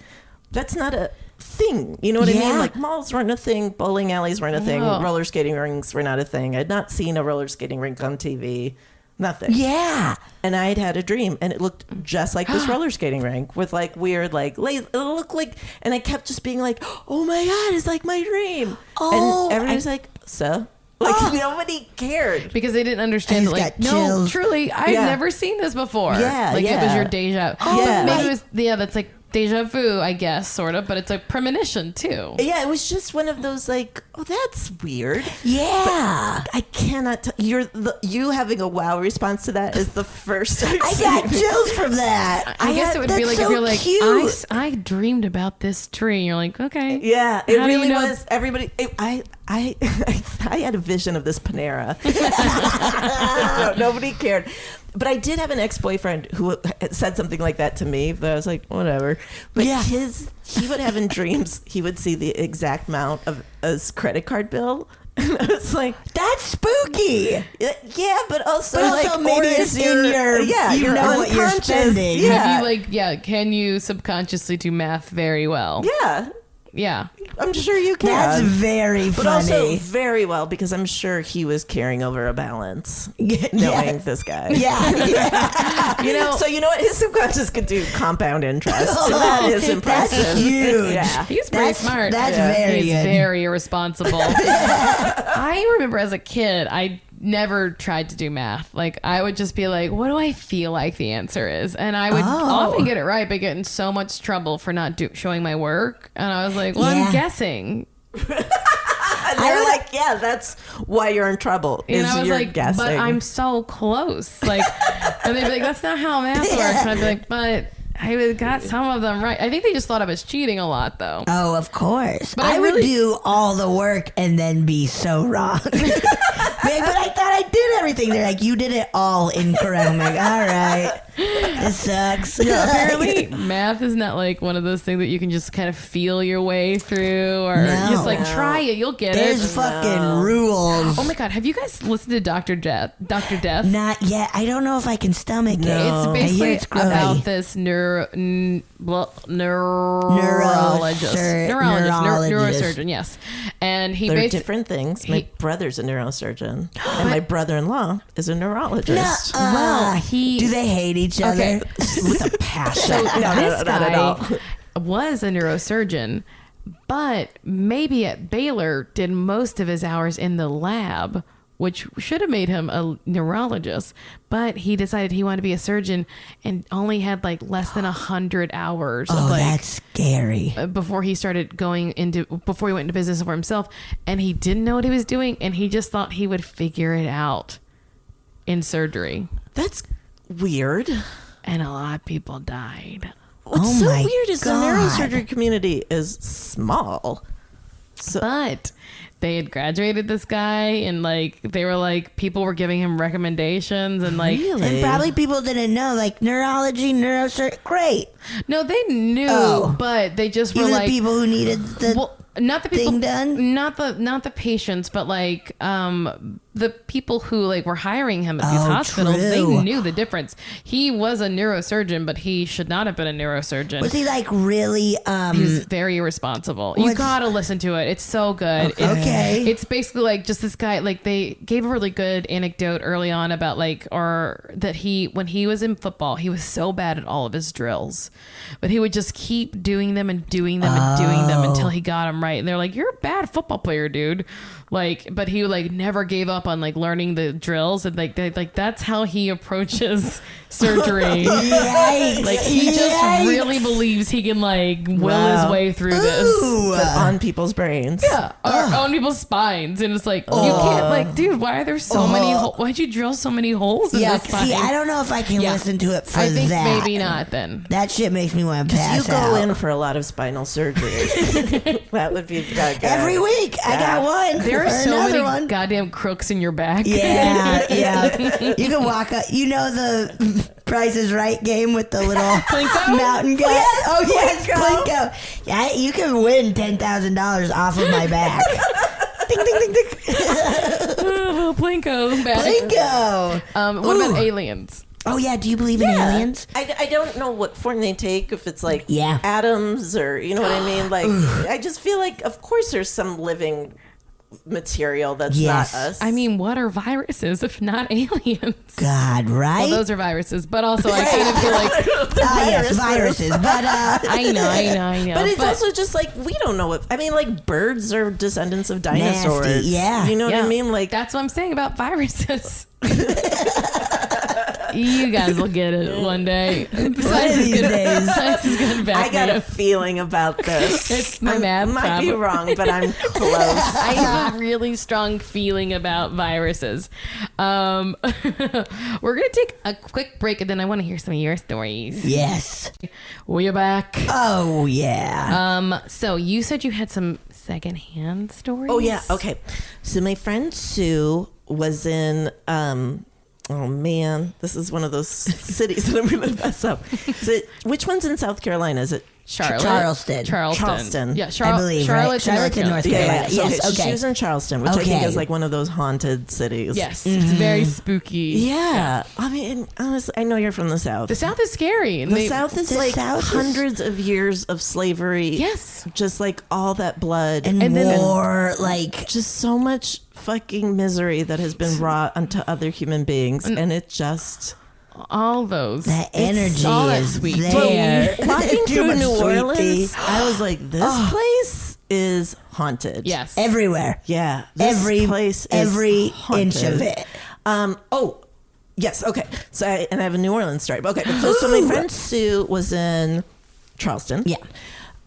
Speaker 1: that's not a thing. You know what I
Speaker 2: Yeah.
Speaker 1: mean? Like malls weren't a thing, bowling alleys weren't a thing,
Speaker 3: Oh.
Speaker 1: roller skating rinks were not a thing. I'd not seen a roller skating rink on TV. Nothing.
Speaker 2: Yeah.
Speaker 1: And I'd had a dream, and it looked just like this roller skating rink with like weird like it looked like, and I kept just being like, oh my God, it's like my dream.
Speaker 2: Oh,
Speaker 1: and everybody's like, so like nobody cared.
Speaker 3: Because they didn't understand
Speaker 2: I
Speaker 3: that,
Speaker 2: just
Speaker 3: like,
Speaker 2: got
Speaker 3: no,
Speaker 2: chills.
Speaker 3: truly, I've
Speaker 1: Yeah.
Speaker 3: never seen this before.
Speaker 1: Yeah,
Speaker 3: like it was
Speaker 1: yeah.
Speaker 3: your deja.
Speaker 1: Yeah.
Speaker 3: Maybe it was, that's like deja vu, I guess, sort of, but it's a premonition too.
Speaker 1: Yeah, it was just one of those like, oh, that's weird.
Speaker 2: Yeah.
Speaker 1: I cannot. You having a wow response to that is the first.
Speaker 2: I got chills from that.
Speaker 3: I guess it would be
Speaker 2: that's
Speaker 3: like
Speaker 2: so
Speaker 3: if you're like,
Speaker 2: cute.
Speaker 3: I dreamed about this tree. And you're like, okay.
Speaker 1: Yeah, it
Speaker 3: How do you
Speaker 1: really
Speaker 3: know-
Speaker 1: was. Everybody, I had a vision of this Panera. No, nobody cared. But I did have an ex-boyfriend who said something like that to me. But I was like, whatever. But
Speaker 2: Yeah.
Speaker 1: he would have in dreams, he would see the exact amount of his credit card bill. And I was like,
Speaker 2: That's spooky.
Speaker 1: yeah, but also,
Speaker 2: But also
Speaker 1: like,
Speaker 2: maybe
Speaker 1: or
Speaker 2: it's
Speaker 1: is
Speaker 2: in your- you
Speaker 1: you're
Speaker 2: know what you're
Speaker 1: unconscious.
Speaker 2: spending.
Speaker 1: Yeah,
Speaker 3: Can you subconsciously do math very well?
Speaker 1: yeah.
Speaker 3: Yeah.
Speaker 1: I'm sure you can.
Speaker 2: That's very
Speaker 1: But also
Speaker 2: funny.
Speaker 1: very well, because I'm sure he was carrying over a balance,
Speaker 2: Yeah.
Speaker 1: knowing this guy.
Speaker 2: Yeah.
Speaker 3: You know,
Speaker 1: So you know what his subconscious could do? Compound interest. And that is impressive.
Speaker 2: That's huge.
Speaker 1: Yeah.
Speaker 3: he's pretty
Speaker 2: That's-
Speaker 3: smart.
Speaker 2: that's very
Speaker 3: He's
Speaker 2: good.
Speaker 3: very irresponsible. I remember as a kid, I never tried to do math. Like, I would just be like, what do I feel like the answer is? And I would often get it right, but get in so much trouble for not showing my work. And I was like, well,
Speaker 2: Yeah.
Speaker 3: I'm guessing.
Speaker 1: And they're like, yeah, that's why you're in trouble.
Speaker 3: And
Speaker 1: Is
Speaker 3: I was
Speaker 1: you're
Speaker 3: like,
Speaker 1: guessing.
Speaker 3: but I'm so close. Like, and they'd be like, that's not how math works. And I'd be like, but I got some of them right. I think they just thought I was cheating a lot, though.
Speaker 2: Oh, of course.
Speaker 3: But
Speaker 2: I
Speaker 3: I
Speaker 2: would
Speaker 3: really-
Speaker 2: do all the work and then be so wrong. But I thought I did everything. They're like, you did it all incorrect. I'm like, all right. This sucks.
Speaker 3: Yeah, apparently math is not like one of those things that you can just kind of feel your way through or just like try it. You'll get
Speaker 2: There's
Speaker 3: it.
Speaker 2: fucking rules.
Speaker 3: Oh my God. Have you guys listened to Dr. Death? Dr. Death?
Speaker 2: Not yet. I don't know if I can stomach it.
Speaker 3: It's basically
Speaker 2: it's grody.
Speaker 3: about this neurosurgeon, yes. And he
Speaker 1: They're
Speaker 3: basically
Speaker 1: different things. My brother's a neurosurgeon, and my brother-in-law is a neurologist.
Speaker 3: well, he
Speaker 2: Do they hate each other?
Speaker 1: With a passion.
Speaker 3: so
Speaker 1: No,
Speaker 3: this
Speaker 1: not at all.
Speaker 3: guy was a neurosurgeon, but maybe at Baylor did most of his hours in the lab, which should have made him a neurologist. But he decided he wanted to be a surgeon and only had like less than 100 hours.
Speaker 2: Oh,
Speaker 3: of like,
Speaker 2: that's scary.
Speaker 3: before he went into business for himself, and he didn't know what he was doing, and he just thought he would figure it out in surgery.
Speaker 1: That's weird.
Speaker 3: And a lot of people died.
Speaker 1: What's so
Speaker 2: my
Speaker 1: weird is the
Speaker 2: God.
Speaker 1: neurosurgery community is small. So
Speaker 3: But they had graduated this guy, and like they were like people were giving him recommendations, and like
Speaker 1: really?
Speaker 2: And probably people didn't know, like neurology, neurosurgery. Great.
Speaker 3: no, they knew, but they just were
Speaker 2: Even
Speaker 3: like
Speaker 2: the people who needed the
Speaker 3: well, not the people,
Speaker 2: thing done?
Speaker 3: not the patients, but like the people who like were hiring him at these
Speaker 2: Oh,
Speaker 3: hospitals.
Speaker 2: true.
Speaker 3: They knew the difference. He was a neurosurgeon, but he should not have been a neurosurgeon.
Speaker 2: Was he like really?
Speaker 3: He was very irresponsible. You
Speaker 2: What's-
Speaker 3: gotta listen to it. It's so good.
Speaker 2: Okay.
Speaker 3: It's basically like just this guy, like they gave a really good anecdote early on about like, or that when he was in football, he was so bad at all of his drills, but he would just keep doing them and doing them and doing them until he got them right. And they're like, you're a bad football player, dude. Like, but he like never gave up on like learning the drills, and like that's how he approaches surgery.
Speaker 2: Yikes.
Speaker 3: Like he just really believes he can like will his way through this.
Speaker 1: But on people's brains.
Speaker 3: Yeah, or on people's spines, and it's like you can't like, dude. Why are there so many? Why'd you drill so many holes in
Speaker 2: Yeah.
Speaker 3: the spine?
Speaker 2: See, I don't know if I can
Speaker 3: Yeah.
Speaker 2: listen to it for
Speaker 3: I think
Speaker 2: that.
Speaker 3: maybe not. Then
Speaker 2: That shit makes me want to pass
Speaker 1: You go
Speaker 2: out.
Speaker 1: in for a lot of spinal surgery. That would be good.
Speaker 2: Every week. I got one.
Speaker 3: there
Speaker 2: or
Speaker 3: are so
Speaker 2: another
Speaker 3: many
Speaker 2: one.
Speaker 3: goddamn crooks in your back.
Speaker 2: Yeah, yeah. You can walk up. You know the Price is Right game with the little mountain guy? Oh, yes, Plinko. Yeah, you can win $10,000 off of my back. Ding, ding, ding, ding.
Speaker 3: Plinko back.
Speaker 2: Plinko.
Speaker 3: What about aliens?
Speaker 2: Oh, yeah. Do you believe in aliens?
Speaker 1: I don't know what form they take, if it's like
Speaker 2: Yeah.
Speaker 1: atoms or, you know what I mean? Like, I just feel like, of course, there's some living material that's
Speaker 2: Yes.
Speaker 1: not us.
Speaker 3: I mean, what are viruses if not aliens?
Speaker 2: God, right?
Speaker 3: Well, those are viruses, but also I kind of feel like
Speaker 2: Yes, viruses. But,
Speaker 3: I know.
Speaker 1: But it's also just like, we don't know what, I mean, like birds are descendants of dinosaurs.
Speaker 2: Nasty, yeah.
Speaker 1: You know what I mean? Like,
Speaker 3: that's what I'm saying about viruses. You guys will get it one day. Science
Speaker 2: these days.
Speaker 3: Science is gonna back
Speaker 1: I got
Speaker 3: me
Speaker 1: a
Speaker 3: up.
Speaker 1: feeling about this.
Speaker 3: It's my
Speaker 1: I
Speaker 3: math
Speaker 1: might be
Speaker 3: problem.
Speaker 1: wrong, but I'm close.
Speaker 3: I have a really strong feeling about viruses. We're gonna take a quick break, and then I want to hear some of your stories.
Speaker 2: yes.
Speaker 3: We're back.
Speaker 2: Oh, yeah.
Speaker 3: So you said you had some secondhand stories.
Speaker 1: Oh yeah, okay. So my friend Sue was in oh man, this is one of those cities that I'm gonna mess up. So, which one's in South Carolina? Is it
Speaker 3: Charlotte.
Speaker 2: Charleston.
Speaker 1: Charleston.
Speaker 3: Yeah,
Speaker 2: I believe, right?
Speaker 3: Charlotte's in
Speaker 2: Charlotte's in North Carolina.
Speaker 1: So,
Speaker 2: Yes,
Speaker 1: so
Speaker 2: okay.
Speaker 1: she was in Charleston, which I think
Speaker 2: Okay.
Speaker 1: is like one of those haunted cities.
Speaker 3: Yes, it's very spooky.
Speaker 1: Yeah. I mean, honestly, I know you're from the South.
Speaker 3: The South is scary. And
Speaker 1: The South is
Speaker 2: the
Speaker 1: like
Speaker 2: South is-
Speaker 1: hundreds of years of slavery.
Speaker 3: Yes.
Speaker 1: Just like all that blood.
Speaker 2: And
Speaker 3: then-
Speaker 2: war, like,
Speaker 1: just so much fucking misery that has been wrought onto other human beings. And it just...
Speaker 3: all those.
Speaker 2: that energy
Speaker 3: all that
Speaker 2: is
Speaker 3: sweet
Speaker 2: there.
Speaker 1: Walking
Speaker 2: Too
Speaker 1: through
Speaker 2: much
Speaker 1: New
Speaker 2: sweet
Speaker 1: Orleans,
Speaker 2: tea.
Speaker 1: I was like, this place is haunted.
Speaker 3: Yes.
Speaker 1: Oh,
Speaker 2: Everywhere.
Speaker 1: Yeah. This
Speaker 2: Every
Speaker 1: place is
Speaker 2: every
Speaker 1: haunted.
Speaker 2: inch of it.
Speaker 1: Oh, yes. Okay. So, I have a New Orleans story. Okay. So my friend Sue was in Charleston.
Speaker 2: Yeah.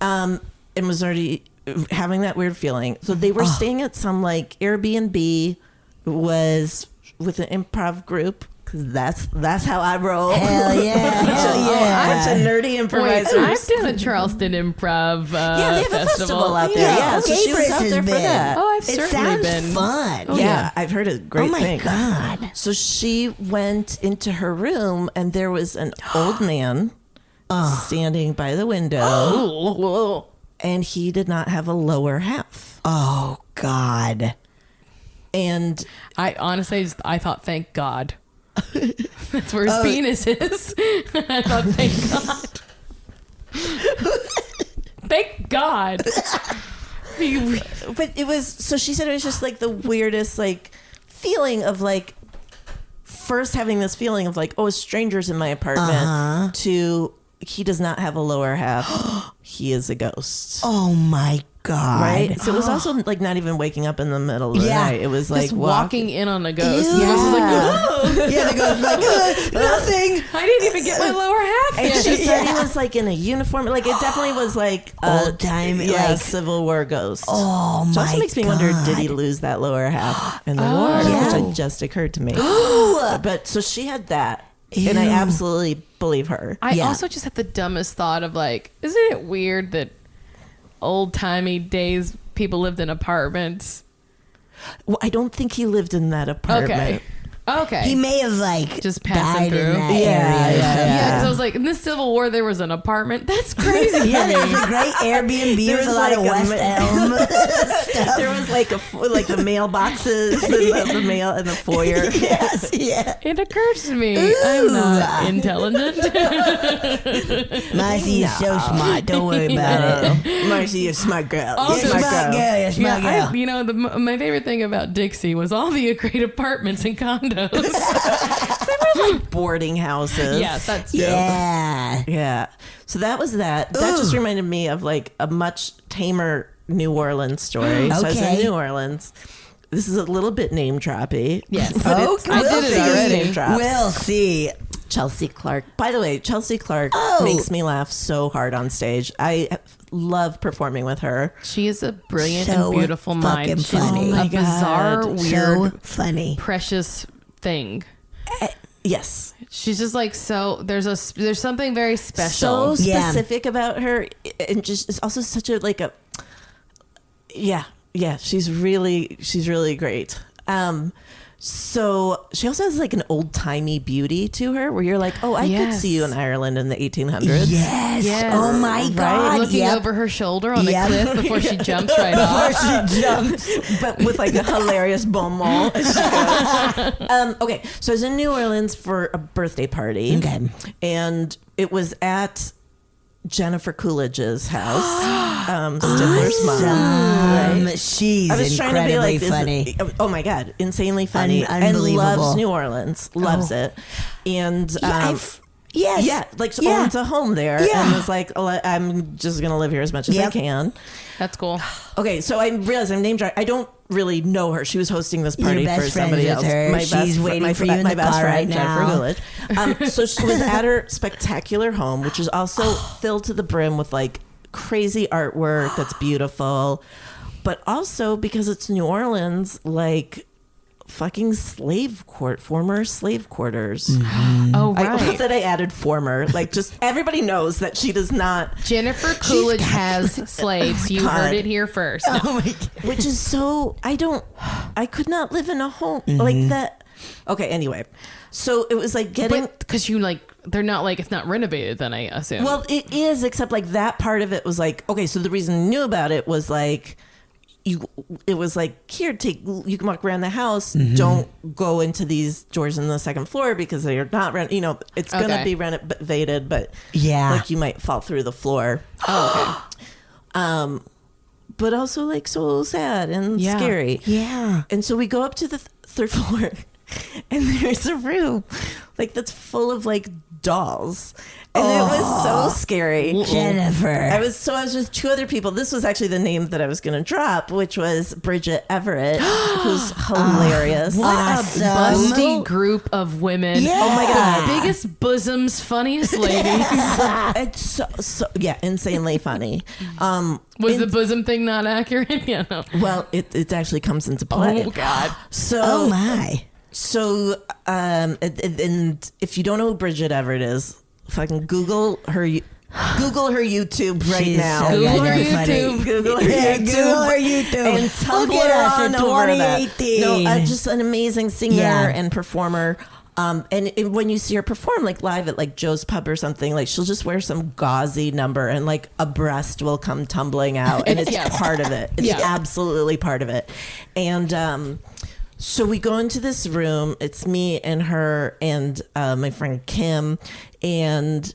Speaker 1: And was already having that weird feeling. So they were staying at some like Airbnb, was with an improv group, because that's how I roll.
Speaker 2: Hell yeah. Hell yeah.
Speaker 1: Bunch of nerdy improvisers.
Speaker 3: I've done a Charleston improv
Speaker 1: yeah, they have a festival out there. Yeah, so she was out there for that.
Speaker 3: Oh, I've
Speaker 2: It
Speaker 3: certainly
Speaker 2: sounds
Speaker 3: been.
Speaker 2: fun.
Speaker 1: Oh, yeah, I've heard a great
Speaker 2: Oh my
Speaker 1: thing.
Speaker 2: God.
Speaker 1: So she went into her room, and there was an old man standing by the window, and he did not have a lower half.
Speaker 2: Oh God.
Speaker 1: And
Speaker 3: I honestly, I thought, thank God. That's where his penis is. I thought, thank God. Thank God.
Speaker 1: but it was, so she said it was just like the weirdest like feeling of like first having this feeling of like, oh, a stranger's in my apartment to he does not have a lower half. He is a ghost.
Speaker 2: Oh my God.
Speaker 1: Right? So it was also like not even waking up in the middle of the night. It was like
Speaker 3: Just walking in on a ghost.
Speaker 2: Ew.
Speaker 3: The ghost is like, whoa.
Speaker 2: Yeah, the ghost like, nothing.
Speaker 3: I didn't even get my lower half
Speaker 1: And
Speaker 3: yet.
Speaker 1: she said he was like in a uniform. Like it definitely was like
Speaker 2: Old time,
Speaker 1: yeah,
Speaker 2: like-
Speaker 1: Civil War ghost.
Speaker 2: Oh
Speaker 1: Which
Speaker 2: my
Speaker 1: also makes me wonder, did he
Speaker 2: God.
Speaker 1: lose that lower half in the war?
Speaker 2: Yeah.
Speaker 1: Which had just occurred to me. But so she had that. And I
Speaker 2: Ew.
Speaker 1: absolutely believe her.
Speaker 3: I
Speaker 2: Yeah.
Speaker 3: also just had the dumbest thought of like, isn't it weird that old timey days people lived in apartments?
Speaker 1: Well, I don't think he lived in that apartment.
Speaker 3: Okay.
Speaker 2: He may have like
Speaker 3: Just passing
Speaker 2: died
Speaker 3: through.
Speaker 2: in that
Speaker 1: Yeah,
Speaker 2: area.
Speaker 3: Yeah, because I was like, in the Civil War, there was an apartment. That's crazy.
Speaker 2: Yeah, there was a great Airbnb
Speaker 1: There
Speaker 2: with
Speaker 1: was
Speaker 2: a lot
Speaker 1: like
Speaker 2: of
Speaker 1: a
Speaker 2: West Elm stuff.
Speaker 1: There was like like the mailboxes and the mail and the foyer.
Speaker 2: Yes, yeah.
Speaker 3: It occurs to me, I'm not intelligent.
Speaker 2: Marcy is so smart. Don't worry about it.
Speaker 1: Marcy, you're a smart girl.
Speaker 3: Also,
Speaker 1: You're a
Speaker 2: Smart girl, you're a smart
Speaker 3: Yeah,
Speaker 2: girl.
Speaker 3: you know, my favorite thing about Dixie was all the great apartments and condos.
Speaker 1: Boarding houses.
Speaker 3: Yes, that's true.
Speaker 2: Yeah.
Speaker 1: Yeah. So that was that. That just reminded me of like a much tamer New Orleans story. So I was in
Speaker 2: Okay.
Speaker 1: New Orleans. This is a little bit name droppy.
Speaker 3: Yes.
Speaker 1: But
Speaker 2: Oh,
Speaker 1: it's
Speaker 3: I did it already.
Speaker 1: Name drops.
Speaker 2: We'll see.
Speaker 1: Chelsea Clark. By the way, Chelsea Clark
Speaker 2: Oh.
Speaker 1: makes me laugh so hard on stage. I love performing with her.
Speaker 3: She is a brilliant
Speaker 2: So
Speaker 3: and beautiful mind.
Speaker 2: fucking
Speaker 3: She's
Speaker 2: funny.
Speaker 1: Oh my
Speaker 3: a bizarre,
Speaker 1: God.
Speaker 3: weird,
Speaker 2: So funny.
Speaker 3: precious thing.
Speaker 1: Yes.
Speaker 3: She's just like there's something very
Speaker 1: So
Speaker 3: special.
Speaker 2: Yeah.
Speaker 1: specific about her, and just it's also such a like a yeah, she's really great. So she also has like an old timey beauty to her where you're like, oh, I could
Speaker 3: Yes.
Speaker 1: see you in Ireland in the 1800s.
Speaker 2: Yes.
Speaker 3: Yes.
Speaker 2: Oh my
Speaker 1: Right?
Speaker 2: God.
Speaker 3: Looking
Speaker 2: Yep.
Speaker 3: over her shoulder on
Speaker 2: Yep.
Speaker 3: a cliff before she jumps right off.
Speaker 2: She jumps.
Speaker 1: But with like a hilarious bon mot as she goes. Okay, so I was in New Orleans for a birthday party.
Speaker 2: Okay.
Speaker 1: And it was at Jennifer Coolidge's house, Stifler's mom. Right?
Speaker 2: She's
Speaker 1: I was trying to be
Speaker 2: incredibly
Speaker 1: like, this
Speaker 2: funny.
Speaker 1: oh my God, insanely funny. And
Speaker 2: Unbelievable.
Speaker 1: loves New Orleans, loves it. And
Speaker 2: Yes.
Speaker 1: yeah, like so
Speaker 2: Yeah.
Speaker 1: owns a home there
Speaker 2: Yeah.
Speaker 1: and was like, I'm just going to live here as much as I
Speaker 2: Yep.
Speaker 1: can.
Speaker 3: That's cool.
Speaker 1: Okay, so I realized I'm name dropping. I don't really know her. She was hosting this
Speaker 2: You're
Speaker 1: party
Speaker 2: best
Speaker 1: for
Speaker 2: friends
Speaker 1: somebody
Speaker 2: with
Speaker 1: else.
Speaker 2: her. She's waiting for you in
Speaker 1: my
Speaker 2: the
Speaker 1: best
Speaker 2: car
Speaker 1: friend,
Speaker 2: right
Speaker 1: Jennifer
Speaker 2: now.
Speaker 1: Coolidge. So she was at her spectacular home, which is also filled to the brim with like crazy artwork that's beautiful, but also because it's New Orleans, like fucking former slave quarters.
Speaker 3: Oh,
Speaker 1: I
Speaker 3: right.
Speaker 1: love that I added former. Like, just everybody knows that she does not.
Speaker 3: Jennifer Coolidge has slaves. You
Speaker 1: God.
Speaker 3: heard it here first.
Speaker 2: Oh my God.
Speaker 1: Which is so, I could not live in a home like that. Okay, anyway. So it was like getting.
Speaker 3: Because they're not like, it's not renovated then, I assume.
Speaker 1: Well, it is, except like that part of it was like, okay, so the reason I knew about it was like, it was like, here, you can walk around the house. Don't go into these doors on the second floor because they're not it's going to be renovated, but
Speaker 2: Yeah.
Speaker 1: like you might fall through the floor.
Speaker 3: oh, okay.
Speaker 1: But also like so sad and
Speaker 3: Yeah.
Speaker 1: scary.
Speaker 2: Yeah.
Speaker 1: And so we go up to the third floor and there's a room like that's full of like dolls. And it was so scary.
Speaker 2: Jennifer.
Speaker 1: I was with two other people. This was actually the name that I was going to drop, which was Bridget Everett, who's hilarious.
Speaker 2: What
Speaker 3: A busty group of women.
Speaker 2: Yeah.
Speaker 3: Oh my God. Biggest bosoms, funniest ladies.
Speaker 1: It's so insanely funny.
Speaker 3: Was the bosom thing not accurate? Yeah, no.
Speaker 1: Well, it actually comes into play.
Speaker 3: Oh, God.
Speaker 1: So
Speaker 2: Oh my.
Speaker 1: So, and if you don't know who Bridget Everett is, fucking Google her YouTube right
Speaker 2: She's
Speaker 1: now.
Speaker 2: so
Speaker 3: Google her
Speaker 2: goddamn funny.
Speaker 3: YouTube.
Speaker 1: Google her
Speaker 2: Yeah,
Speaker 1: YouTube.
Speaker 2: Google her YouTube.
Speaker 1: And Tumblr
Speaker 2: Look at us in
Speaker 1: on over that.
Speaker 2: 2018.
Speaker 1: No, just an amazing singer
Speaker 2: Yeah.
Speaker 1: and performer. When you see her perform like live at like Joe's Pub or something, like she'll just wear some gauzy number and like a breast will come tumbling out, and it's part of it. It's absolutely part of it. And so we go into this room. It's me and her and my friend Kim, and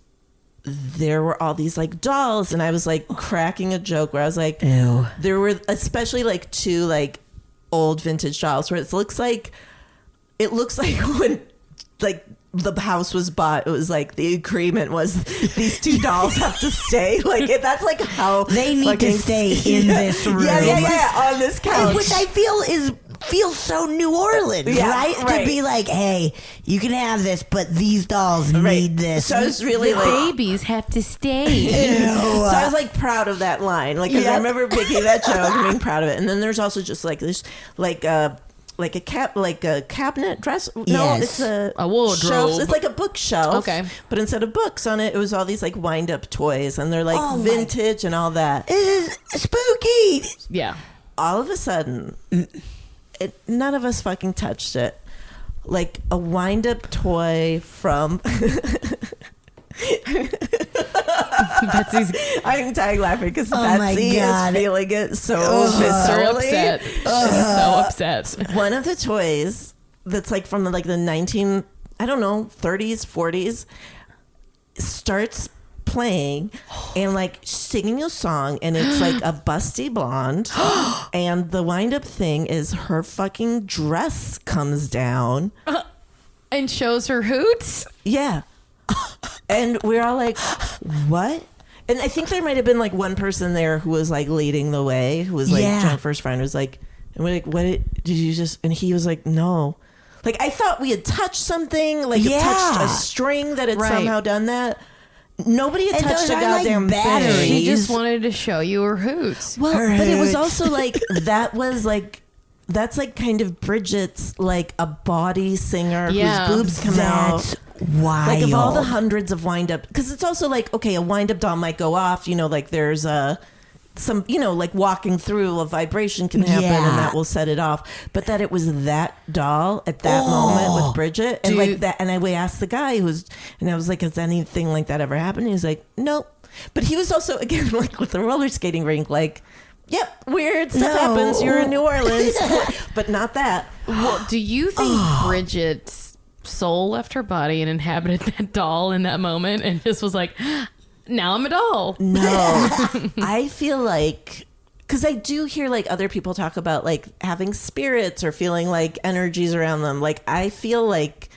Speaker 1: there were all these like dolls, and I was like cracking a joke where I was like,
Speaker 2: Ew.
Speaker 1: there were especially like two like old vintage dolls where it looks like when like the house was bought, it was like the agreement was these two dolls have to stay. Like that's like how
Speaker 2: They need to stay in this room.
Speaker 1: Yeah, on this couch.
Speaker 2: Which I feel feels so New Orleans,
Speaker 1: Yeah,
Speaker 2: right?
Speaker 1: right.
Speaker 2: To be like, hey, you can have this, but these dolls need this.
Speaker 1: So I was really like,
Speaker 3: Babies have to stay.
Speaker 2: Ew.
Speaker 1: so I was like proud of that line. Like 'cause I remember making that joke and being proud of it. And then there's also just like this like a cabinet dress. No,
Speaker 2: Yes.
Speaker 1: it's a
Speaker 3: wardrobe.
Speaker 1: shelf. It's like a bookshelf.
Speaker 3: Okay.
Speaker 1: But instead of books on it, it was all these like wind up toys, and they're like
Speaker 2: Oh my-
Speaker 1: vintage and all that.
Speaker 2: This is spooky.
Speaker 3: Yeah.
Speaker 1: All of a sudden, none of us fucking touched it. Like a wind up toy from.
Speaker 3: Betsie's
Speaker 1: I'm dying laughing because
Speaker 2: Oh my
Speaker 1: Betsy
Speaker 2: God.
Speaker 1: is feeling it so
Speaker 3: so
Speaker 1: viscerally.
Speaker 3: upset. She's so upset.
Speaker 1: One of the toys that's like from like the 30s, 40s starts playing and like singing a song, and it's like a busty blonde, and the wind up thing is her fucking dress comes down.
Speaker 3: And shows her hoots.
Speaker 1: Yeah. And we're all like, what? And I think there might have been like one person there who was like leading the way, who was like Jennifer's friend, was like, and we're like, what did you just, and he was like, no. Like, I thought we had touched something, like it touched a string that had somehow done that. Nobody had
Speaker 2: And
Speaker 1: touched
Speaker 2: those
Speaker 1: a
Speaker 2: are, like,
Speaker 1: goddamn
Speaker 2: batteries.
Speaker 1: thing.
Speaker 3: She just wanted to show you her hoots.
Speaker 1: Well,
Speaker 2: Her
Speaker 1: but it was
Speaker 2: hoots.
Speaker 1: also like, that's like kind of Bridget's like a body singer
Speaker 3: Yeah.
Speaker 1: whose boobs come
Speaker 2: That's
Speaker 1: out.
Speaker 2: wild.
Speaker 1: Like of all the hundreds of wind up, because it's also like, okay, a wind up doll might go off, like there's some, like walking through a vibration can happen and that will set it off. But that it was that doll at that moment with Bridget, and like that, and we asked the guy and I was like, has anything like that ever happened? He was like, nope. But he was also again like with the roller skating rink, like, yep, weird stuff happens. You're in New Orleans, but not that.
Speaker 3: Well, do you think Bridget's soul left her body and inhabited that doll in that moment and just was like, now I'm a doll?
Speaker 1: No, I feel like, because I do hear like other people talk about like having spirits or feeling like energies around them. Like I feel like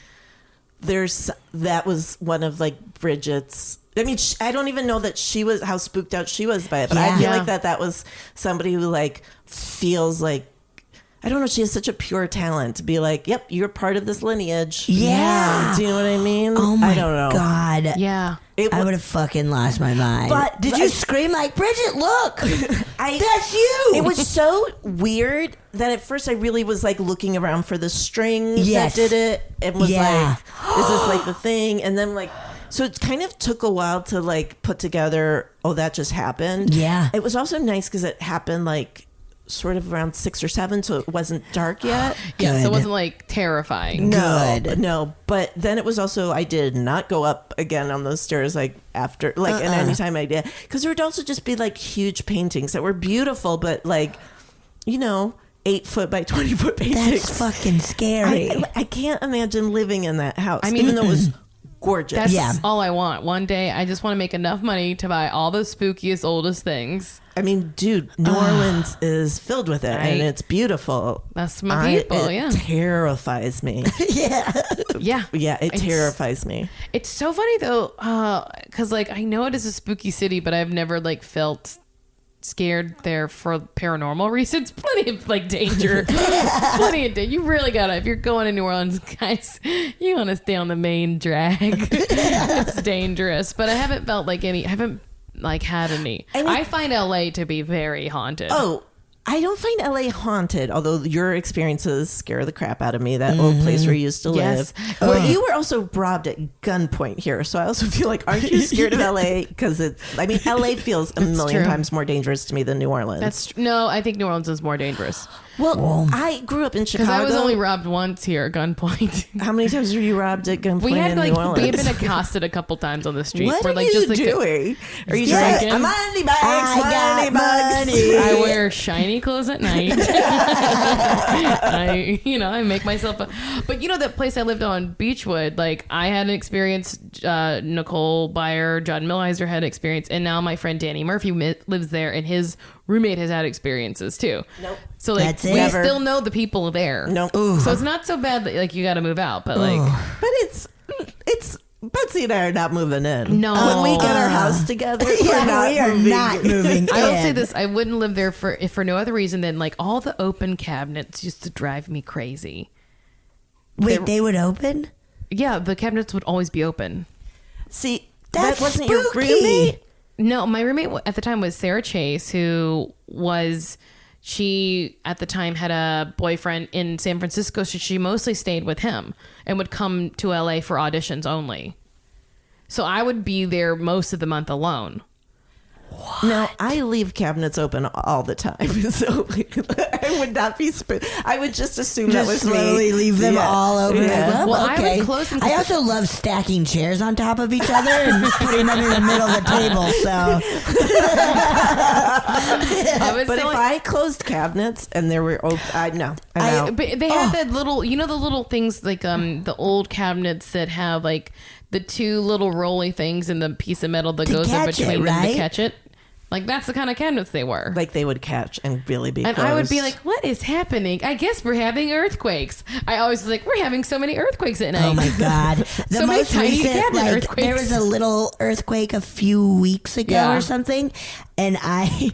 Speaker 1: that was one of like Bridget's. I mean, I don't even know that she was how spooked out she was by it, but I feel like that was somebody who like feels like, I don't know, she has such a pure talent to be like, yep, you're part of this lineage.
Speaker 2: Yeah.
Speaker 1: Do you know what I mean?
Speaker 2: Oh my
Speaker 1: I don't know.
Speaker 2: God.
Speaker 3: Yeah.
Speaker 2: I would have fucking lost my mind.
Speaker 1: But
Speaker 2: did you scream like, Bridget, look, that's you?
Speaker 1: It was so weird that at first I really was like looking around for the string that did it and was like, is this like the thing? And then like, so it kind of took a while to like put together, oh, that just happened.
Speaker 2: Yeah.
Speaker 1: It was also nice because it happened like sort of around 6 or 7, so it wasn't dark yet.
Speaker 3: Yeah, so
Speaker 2: Good.
Speaker 3: it wasn't like terrifying.
Speaker 1: No. But then it was also, I did not go up again on those stairs like after, like, and anytime I did. Because there would also just be like huge paintings that were beautiful, but like, 8 foot by 20 foot paintings.
Speaker 2: That's fucking scary.
Speaker 1: I can't imagine living in that house.
Speaker 3: I mean,
Speaker 1: even though it was gorgeous.
Speaker 3: That's all I want. One day, I just want to make enough money to buy all the spookiest, oldest things.
Speaker 1: I mean, dude, New Orleans is filled with it, and it's beaubeautiful.
Speaker 3: That's my people,
Speaker 1: It terrifies me.
Speaker 3: Yeah.
Speaker 1: Yeah, it terrifies me.
Speaker 3: It's so funny, though, because, like, I know it is a spooky city, but I've never, like, felt scared there for paranormal reasons. Plenty of like danger. You really gotta, if you're going to New Orleans, guys, you want to stay on the main drag. It's dangerous, but I haven't felt like I haven't like had any. I find LA to be very haunted.
Speaker 1: Oh, I I don't find LA haunted, although your experiences scare the crap out of me. That old place where you used to
Speaker 3: Yes.
Speaker 1: live. Well, you were also robbed at gunpoint here. So I also feel like, aren't you scared of LA? Because LA feels a million
Speaker 3: true.
Speaker 1: times more dangerous to me than New Orleans.
Speaker 3: No, I think New Orleans is more dangerous.
Speaker 1: Well, I grew up in Chicago.
Speaker 3: Because I was only robbed once here at gunpoint.
Speaker 1: How many times were you robbed at gunpoint
Speaker 3: We had
Speaker 1: in New Orleans?
Speaker 3: we had been accosted a couple times on the street.
Speaker 1: What
Speaker 3: We're
Speaker 1: are
Speaker 3: like,
Speaker 1: you
Speaker 3: just like
Speaker 1: doing? Are you
Speaker 3: drinking?
Speaker 1: drinking? Money bags,
Speaker 2: I got
Speaker 1: money bags.
Speaker 2: money.
Speaker 3: I wear shiny clothes at night. I make myself but that place I lived on, Beechwood, like I had an experience, Nicole Byer, John Millheiser had an experience, and now my friend Danny Murphy lives there, and his roommate has had experiences too.
Speaker 1: Nope.
Speaker 3: So like
Speaker 2: That's it.
Speaker 3: we
Speaker 1: Never.
Speaker 3: still know the people there.
Speaker 1: Nope.
Speaker 3: So it's not so bad that like you got to move out, but like
Speaker 1: But it's Betsy and I are not moving in.
Speaker 3: No.
Speaker 1: When we get our house together,
Speaker 2: Yeah,
Speaker 1: we are
Speaker 2: not moving.
Speaker 3: I will
Speaker 2: in.
Speaker 3: say this: I wouldn't live there for no other reason than like all the open cabinets used to drive me crazy.
Speaker 2: Wait, they would open?
Speaker 3: Yeah, the cabinets would always be open.
Speaker 1: See,
Speaker 2: That's
Speaker 1: that wasn't
Speaker 2: spooky.
Speaker 1: your roommate.
Speaker 3: No, my roommate at the time was Sarah Chase, she at the time had a boyfriend in San Francisco, so she mostly stayed with him and would come to LA for auditions only. So I would be there most of the month alone.
Speaker 1: No, I leave cabinets open all the time, so I would not be. I would just assume that was
Speaker 2: Just slowly
Speaker 1: me.
Speaker 2: leave them all open.
Speaker 1: Yeah.
Speaker 3: Well, I would
Speaker 2: okay.
Speaker 3: close them-
Speaker 2: I also love stacking chairs on top of each other and putting them in the middle of the table. So,
Speaker 1: But if I closed cabinets and there were open, I'm out.
Speaker 3: But they have that little, the little things like the old cabinets that have like the two little rolly things and the piece of metal that goes in
Speaker 2: catch it,
Speaker 3: between them
Speaker 2: right?
Speaker 3: to catch it. Like that's the kind of cabinets they were.
Speaker 1: Like they would catch and really be
Speaker 3: And
Speaker 1: closed.
Speaker 3: I would be like, what is happening? I guess we're having earthquakes. I always was like, we're having so many earthquakes at night.
Speaker 2: oh my God. The
Speaker 3: So many
Speaker 2: most
Speaker 3: tiny
Speaker 2: recent,
Speaker 3: cabinet
Speaker 2: like,
Speaker 3: earthquakes.
Speaker 2: there was a little earthquake a few weeks ago
Speaker 3: Yeah.
Speaker 2: or something. And I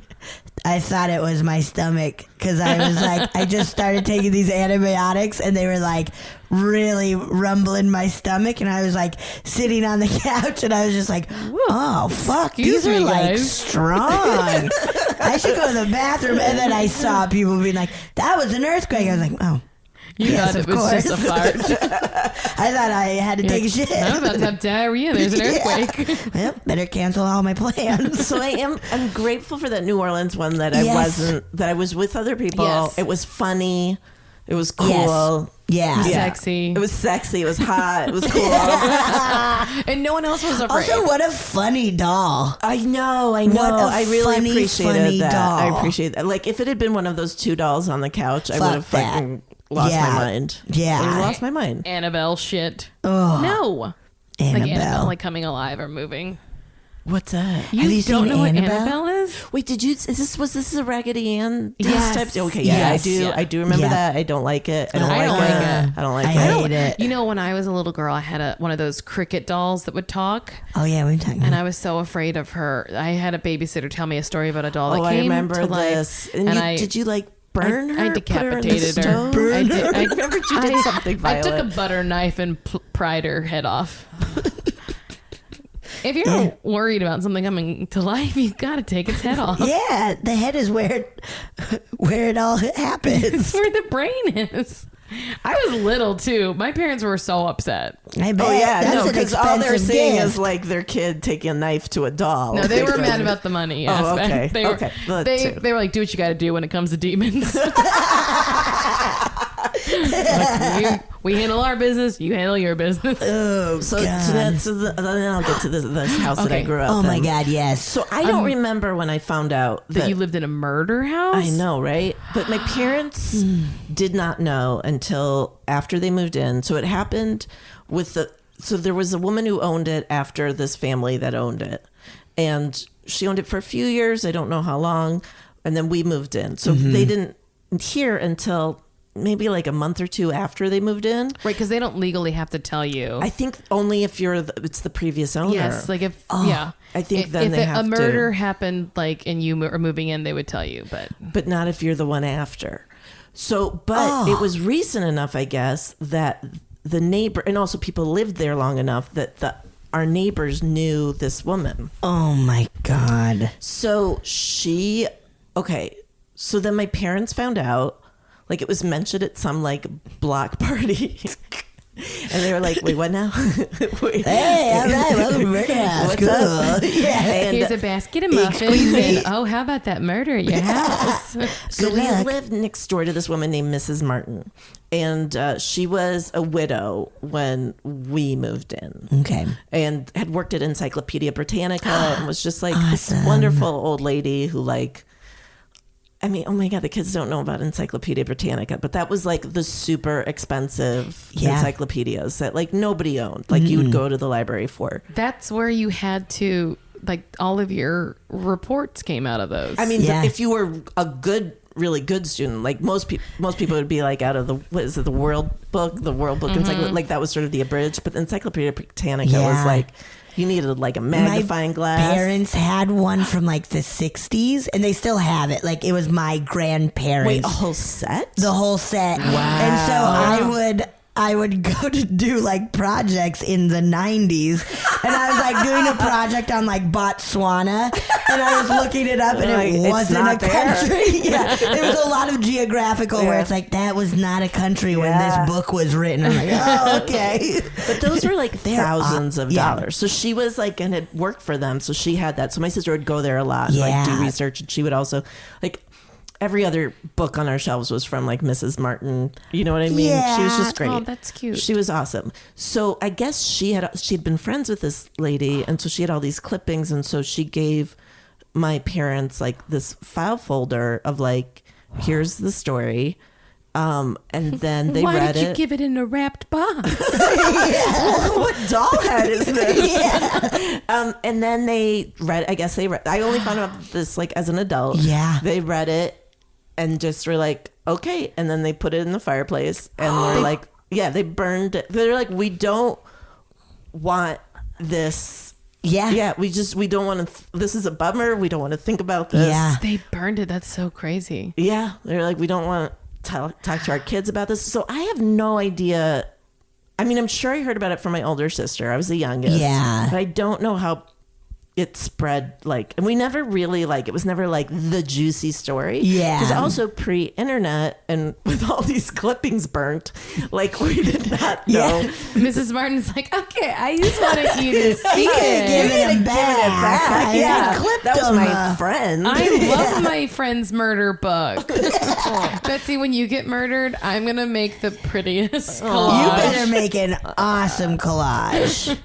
Speaker 2: thought it was my stomach because I was like, I just started taking these antibiotics and they were like really rumbling my stomach. And I was like sitting on the couch and I was just like, oh, fuck.
Speaker 3: Excuse
Speaker 2: These are
Speaker 3: me,
Speaker 2: like
Speaker 3: guys.
Speaker 2: strong. I should go to the bathroom. And then I saw people being like, that was an earthquake. I was like, oh.
Speaker 3: You
Speaker 2: Yes,
Speaker 3: thought it
Speaker 2: of
Speaker 3: was just a
Speaker 2: course.
Speaker 3: fart.
Speaker 2: I thought I had to take a shit.
Speaker 3: I'm about to have diarrhea. There's an earthquake.
Speaker 2: Well, better cancel all my plans.
Speaker 1: So I'm grateful for that New Orleans one that I was with other people.
Speaker 3: Yes.
Speaker 1: It was funny. It was cool.
Speaker 2: Yes. Yeah.
Speaker 3: Sexy.
Speaker 1: It was sexy. It was hot. It was cool.
Speaker 3: And no one else was afraid.
Speaker 2: Also, what a funny doll.
Speaker 1: I know.
Speaker 2: What a
Speaker 1: I really
Speaker 2: funny,
Speaker 1: appreciated
Speaker 2: funny
Speaker 1: that.
Speaker 2: doll.
Speaker 1: I appreciate that. Like if it had been one of those two dolls on the couch, I
Speaker 2: Fuck
Speaker 1: would have
Speaker 2: that.
Speaker 1: fucking lost
Speaker 2: Yeah.
Speaker 1: my mind.
Speaker 2: Yeah.
Speaker 1: I would have lost my mind.
Speaker 3: Annabelle shit.
Speaker 2: Oh,
Speaker 3: No.
Speaker 2: Annabelle.
Speaker 3: Like Annabelle, like coming alive or moving.
Speaker 1: What's that?
Speaker 2: Have you
Speaker 3: don't
Speaker 2: seen
Speaker 3: know what
Speaker 2: Annabelle?
Speaker 3: Annabelle is?
Speaker 1: Wait, was this a Raggedy Ann
Speaker 3: Yes.
Speaker 1: type? Okay, yeah,
Speaker 2: Yes.
Speaker 1: I do.
Speaker 3: Yeah.
Speaker 1: I do remember
Speaker 2: Yeah.
Speaker 1: that. I don't like it. I don't
Speaker 3: I
Speaker 1: like
Speaker 3: don't
Speaker 1: it.
Speaker 3: like it.
Speaker 1: I don't like
Speaker 2: I
Speaker 1: it.
Speaker 2: hate it.
Speaker 3: You know, when I was a little girl, I had one of those cricket dolls that would talk,
Speaker 2: Oh, yeah, we're talking
Speaker 3: and I was so afraid of her. I had a babysitter tell me a story about a doll that
Speaker 1: Oh, I
Speaker 3: came
Speaker 1: remember
Speaker 3: to life.
Speaker 1: this. And did you like burn her?
Speaker 3: I
Speaker 1: Put her in the
Speaker 3: decapitated her.
Speaker 1: stove?
Speaker 3: I did.
Speaker 1: I remember you did something
Speaker 3: I
Speaker 1: violent.
Speaker 3: took a butter knife and pried her head off. If you're worried about something coming to life, you've got to take its head off.
Speaker 2: Yeah, the head is where it all happens.
Speaker 3: It's where the brain is. I was little too. My parents were so upset.
Speaker 2: I bet.
Speaker 1: Oh yeah,
Speaker 2: That's
Speaker 1: no,
Speaker 2: an
Speaker 1: because all they're
Speaker 2: expensive
Speaker 1: seeing
Speaker 2: gift.
Speaker 1: is like their kid taking a knife to a doll.
Speaker 3: No, they were
Speaker 1: Because-
Speaker 3: mad about the money
Speaker 1: Oh,
Speaker 3: aspect.
Speaker 1: okay.
Speaker 3: They were,
Speaker 1: Okay. Well, that
Speaker 3: they,
Speaker 1: too.
Speaker 3: they were like, do what you got to do when it comes to demons. Like, we handle our business, you handle your business.
Speaker 2: Oh,
Speaker 1: So,
Speaker 2: God.
Speaker 1: then I'll get to this house that I
Speaker 3: Okay.
Speaker 1: grew up
Speaker 2: Oh, my
Speaker 1: in.
Speaker 2: God, yes.
Speaker 1: So I don't remember when I found out
Speaker 3: That you lived in a murder house?
Speaker 1: I know, right? But my parents did not know until after they moved in. So it happened so there was a woman who owned it after this family that owned it. And she owned it for a few years. I don't know how long. And then we moved in. So they didn't hear until maybe like a month or two after they moved in.
Speaker 3: Right, because they don't legally have to tell you.
Speaker 1: I think only if it's the previous owner.
Speaker 3: Yes, like if,
Speaker 1: I think then
Speaker 3: if
Speaker 1: they have
Speaker 3: a murder
Speaker 1: to.
Speaker 3: happened, like, and you are moving in, they would tell you,
Speaker 1: But not if you're the one after. So, but it was recent enough, I guess, that the neighbor, and also people lived there long enough that our neighbors knew this woman.
Speaker 2: Oh, my God.
Speaker 1: So So then my parents found out, like it was mentioned at some like block party. And they were like, wait, what now? Wait.
Speaker 2: Hey, all right, welcome to Murder House.
Speaker 1: What's
Speaker 2: Cool.
Speaker 1: up?
Speaker 2: Yeah.
Speaker 1: And
Speaker 3: Here's a basket of muffins. And, oh, how about that murder at your house?
Speaker 1: so
Speaker 2: Good
Speaker 1: we
Speaker 2: luck.
Speaker 1: lived next door to this woman named Mrs. Martin. And she was a widow when we moved in.
Speaker 2: Okay.
Speaker 1: And had worked at Encyclopedia Britannica and was just like this
Speaker 2: Awesome.
Speaker 1: wonderful old lady who like, I mean, oh my God, the kids don't know about Encyclopedia Britannica, but that was like the super expensive encyclopedias that like nobody owned. Like you would go to the library for.
Speaker 3: That's where you had to, like, all of your reports came out of those.
Speaker 1: I mean,
Speaker 2: Yeah.
Speaker 1: if you were a good, really good student, like most people would be like out of the, what is it, the World Book Encyclopedia, like that was sort of the abridged, but Encyclopedia Britannica was like, you needed like a magnifying glass.
Speaker 2: Parents had one from like the 60s and they still have it. Like it was my grandparents.
Speaker 1: Wait, a whole set?
Speaker 2: The whole set. Wow. And so I would go to do like projects in the 90s and I was like doing a project on like Botswana and I was looking it up and
Speaker 1: Like,
Speaker 2: it
Speaker 1: it's
Speaker 2: wasn't a
Speaker 1: not there.
Speaker 2: country. Yeah. There was a lot of geographical where it's like that was not a country when this book was written. I'm like, oh, okay.
Speaker 1: But those were like thousands of
Speaker 2: yeah.
Speaker 1: dollars. So she was like, and had worked for them. So she had that. So my sister would go there a lot and like do research. And she would also like, every other book on our shelves was from like Mrs. Martin. You know what I mean?
Speaker 2: Yeah.
Speaker 1: She was just great.
Speaker 3: Oh, that's cute.
Speaker 1: She was awesome. So I guess she'd been friends with this lady, and so she had all these clippings, and so she gave my parents like this file folder of like, here's the story. And then they
Speaker 3: Why
Speaker 1: read
Speaker 3: did you
Speaker 1: it.
Speaker 3: give it in a wrapped box?
Speaker 1: What doll head is this? And then they read. I guess they read. I only found out this like as an adult.
Speaker 2: Yeah.
Speaker 1: They read it and just were like, okay. And then they put it in the fireplace and they're like, yeah, they burned it. They're like, we don't want this.
Speaker 2: Yeah.
Speaker 1: We don't want to. This is a bummer. We don't want to think about this.
Speaker 2: Yeah.
Speaker 3: They burned it. That's so crazy.
Speaker 1: Yeah. They're like, we don't want to talk to our kids about this. So I have no idea. I mean, I'm sure I heard about it from my older sister. I was the youngest.
Speaker 2: Yeah.
Speaker 1: But I don't know how it spread, like, and we never really, like, it was never like the juicy story.
Speaker 2: Yeah.
Speaker 1: Because also pre-internet and with all these clippings burnt, like, we did not know.
Speaker 3: Mrs. Martin's like, okay, I just want to eat a
Speaker 2: He could have given him back. I mean,
Speaker 1: Yeah.
Speaker 2: clipped
Speaker 1: That was
Speaker 2: him,
Speaker 1: my friend.
Speaker 3: I love my friend's murder book. Betsy, when you get murdered, I'm going to make the prettiest
Speaker 2: You
Speaker 3: collage.
Speaker 2: better make an awesome collage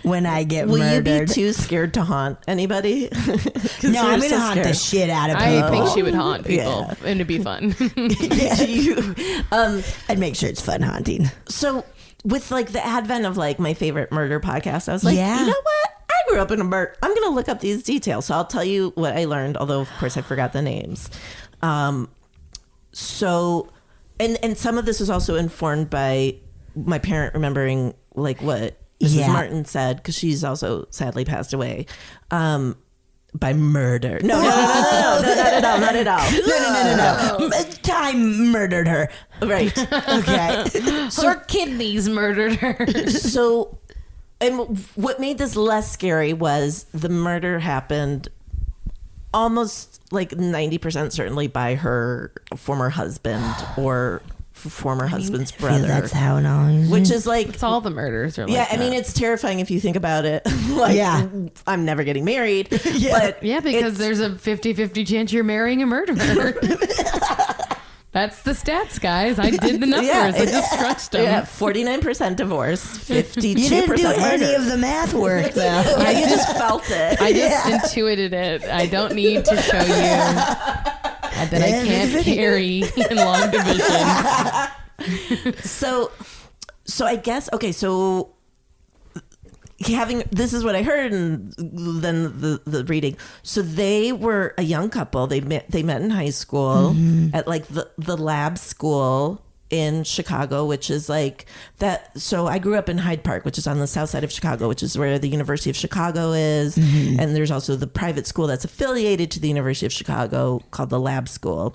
Speaker 2: when I get
Speaker 1: Will
Speaker 2: murdered.
Speaker 1: you be too scared to haunt anybody?
Speaker 2: No, I'm gonna haunt the shit out of people.
Speaker 3: I think she would haunt people,
Speaker 1: Yeah.
Speaker 3: and it'd be fun.
Speaker 2: I'd make sure it's fun haunting.
Speaker 1: So with like the advent of like my favorite murder podcast, I was like,
Speaker 2: Yeah.
Speaker 1: you know what? I grew up in a murder. I'm going to look up these details. So I'll tell you what I learned, although of course I forgot the names. So, and some of this was also informed by my parent remembering like what Mrs. Martin said, because she's also sadly passed away. By murder. No, not at all. Not at all.
Speaker 2: No. Time murdered her.
Speaker 1: Right.
Speaker 2: Okay.
Speaker 3: Her kidneys murdered her.
Speaker 1: So, and what made this less scary was the murder happened almost like 90% certainly by her former husband or former husband's brother.
Speaker 2: That's how it always
Speaker 1: Which is like,
Speaker 3: It's all the murders are like
Speaker 1: yeah, I
Speaker 3: that.
Speaker 1: mean, it's terrifying if you think about it. Like,
Speaker 2: Yeah.
Speaker 1: I'm never getting married. But
Speaker 3: Yeah, because there's a 50-50 chance you're marrying a murderer. That's the stats, guys. I did the numbers. I just stretched them.
Speaker 1: Yeah, 49% divorce, 52%
Speaker 2: You didn't do
Speaker 1: murder.
Speaker 2: any of the math work, though.
Speaker 1: Yeah, you just felt it.
Speaker 3: I just intuited it. I don't need to show you that I can't carry in long division.
Speaker 1: So I guess, okay, so this is what I heard, and then the reading. So they were a young couple. They met in high school at like the lab school in Chicago, which is like that. So I grew up in Hyde Park, which is on the south side of Chicago, which is where the University of Chicago is. And there's also the private school that's affiliated to the University of Chicago called the Lab School.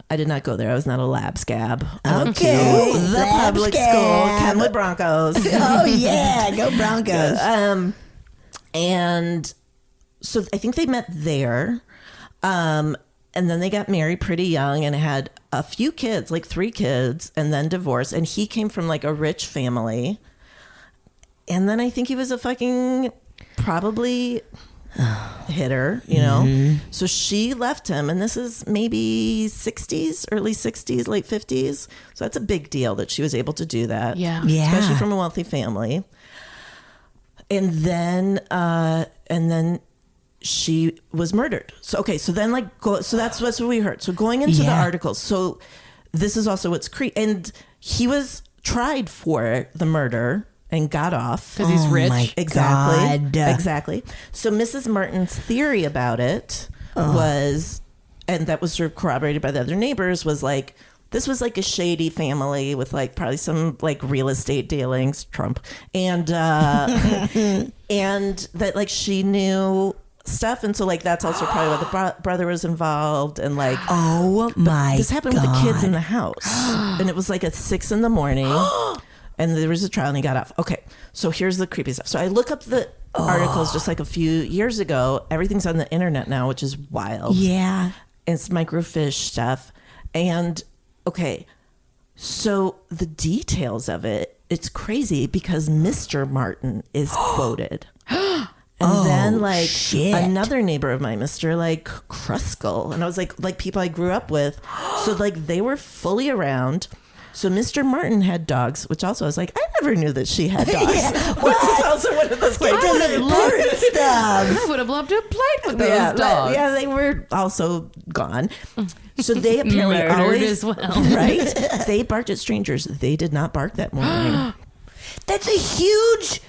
Speaker 1: I did not go there. I was not a lab scab. I went to
Speaker 2: Okay,
Speaker 1: the
Speaker 2: lab
Speaker 1: public
Speaker 2: scab.
Speaker 1: school, Kenwood Broncos.
Speaker 2: Oh, yeah. Go Broncos.
Speaker 1: And so I think they met there. And And then they got married pretty young and had a few kids, like 3 kids, and then divorced. And he came from like a rich family. And then I think he was a fucking probably hitter, you know? So she left him, and this is maybe 60s, early 60s, late 50s. So that's a big deal that she was able to do that.
Speaker 3: Yeah.
Speaker 1: Especially from a wealthy family. And then she was murdered. So, okay. So then so that's what we heard. So going into the articles. So this is also what's and he was tried for the murder and got off
Speaker 3: because he's rich.
Speaker 2: My
Speaker 1: Exactly.
Speaker 2: God.
Speaker 1: Exactly. So Mrs. Martin's theory about it was, and that was sort of corroborated by the other neighbors, was like, this was like a shady family with like probably some like real estate dealings, Trump, and and that like she knew stuff, and so like that's also probably why the brother was involved, and like this happened with the kids in the house, and it was like at 6 a.m. And there was a trial, and he got off. Okay, so here's the creepy stuff. So I look up the articles just like a few years ago. Everything's on the internet now, which is wild.
Speaker 2: Yeah.
Speaker 1: It's microfiche stuff. And okay, so the details of it, it's crazy because Mr. Martin is quoted. And then like another neighbor of mine, Mr. like Kruskal. And I was like people I grew up with. So like they were fully around. So Mr. Martin had dogs, which also I was like, I never knew that she had dogs. Which is also one of those like
Speaker 3: I would have loved to have played with those dogs.
Speaker 1: Yeah, they were also gone. So they apparently
Speaker 3: murdered
Speaker 1: always
Speaker 3: as well.
Speaker 1: Right? They barked at strangers. They did not bark that morning.
Speaker 2: That's a huge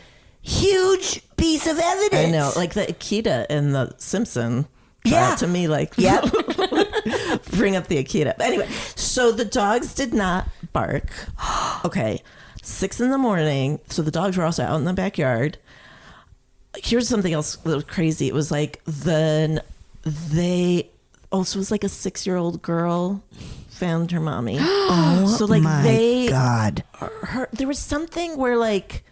Speaker 2: piece of evidence.
Speaker 1: I know, like the Akita in the Simpson. To me, like, bring up the Akita. Anyway, so the dogs did not bark. Okay, 6 a.m. So the dogs were also out in the backyard. Here's something else that was crazy. It was like then they also it was like a 6-year-old girl found her mommy. So like
Speaker 2: my God.
Speaker 1: There was something where like.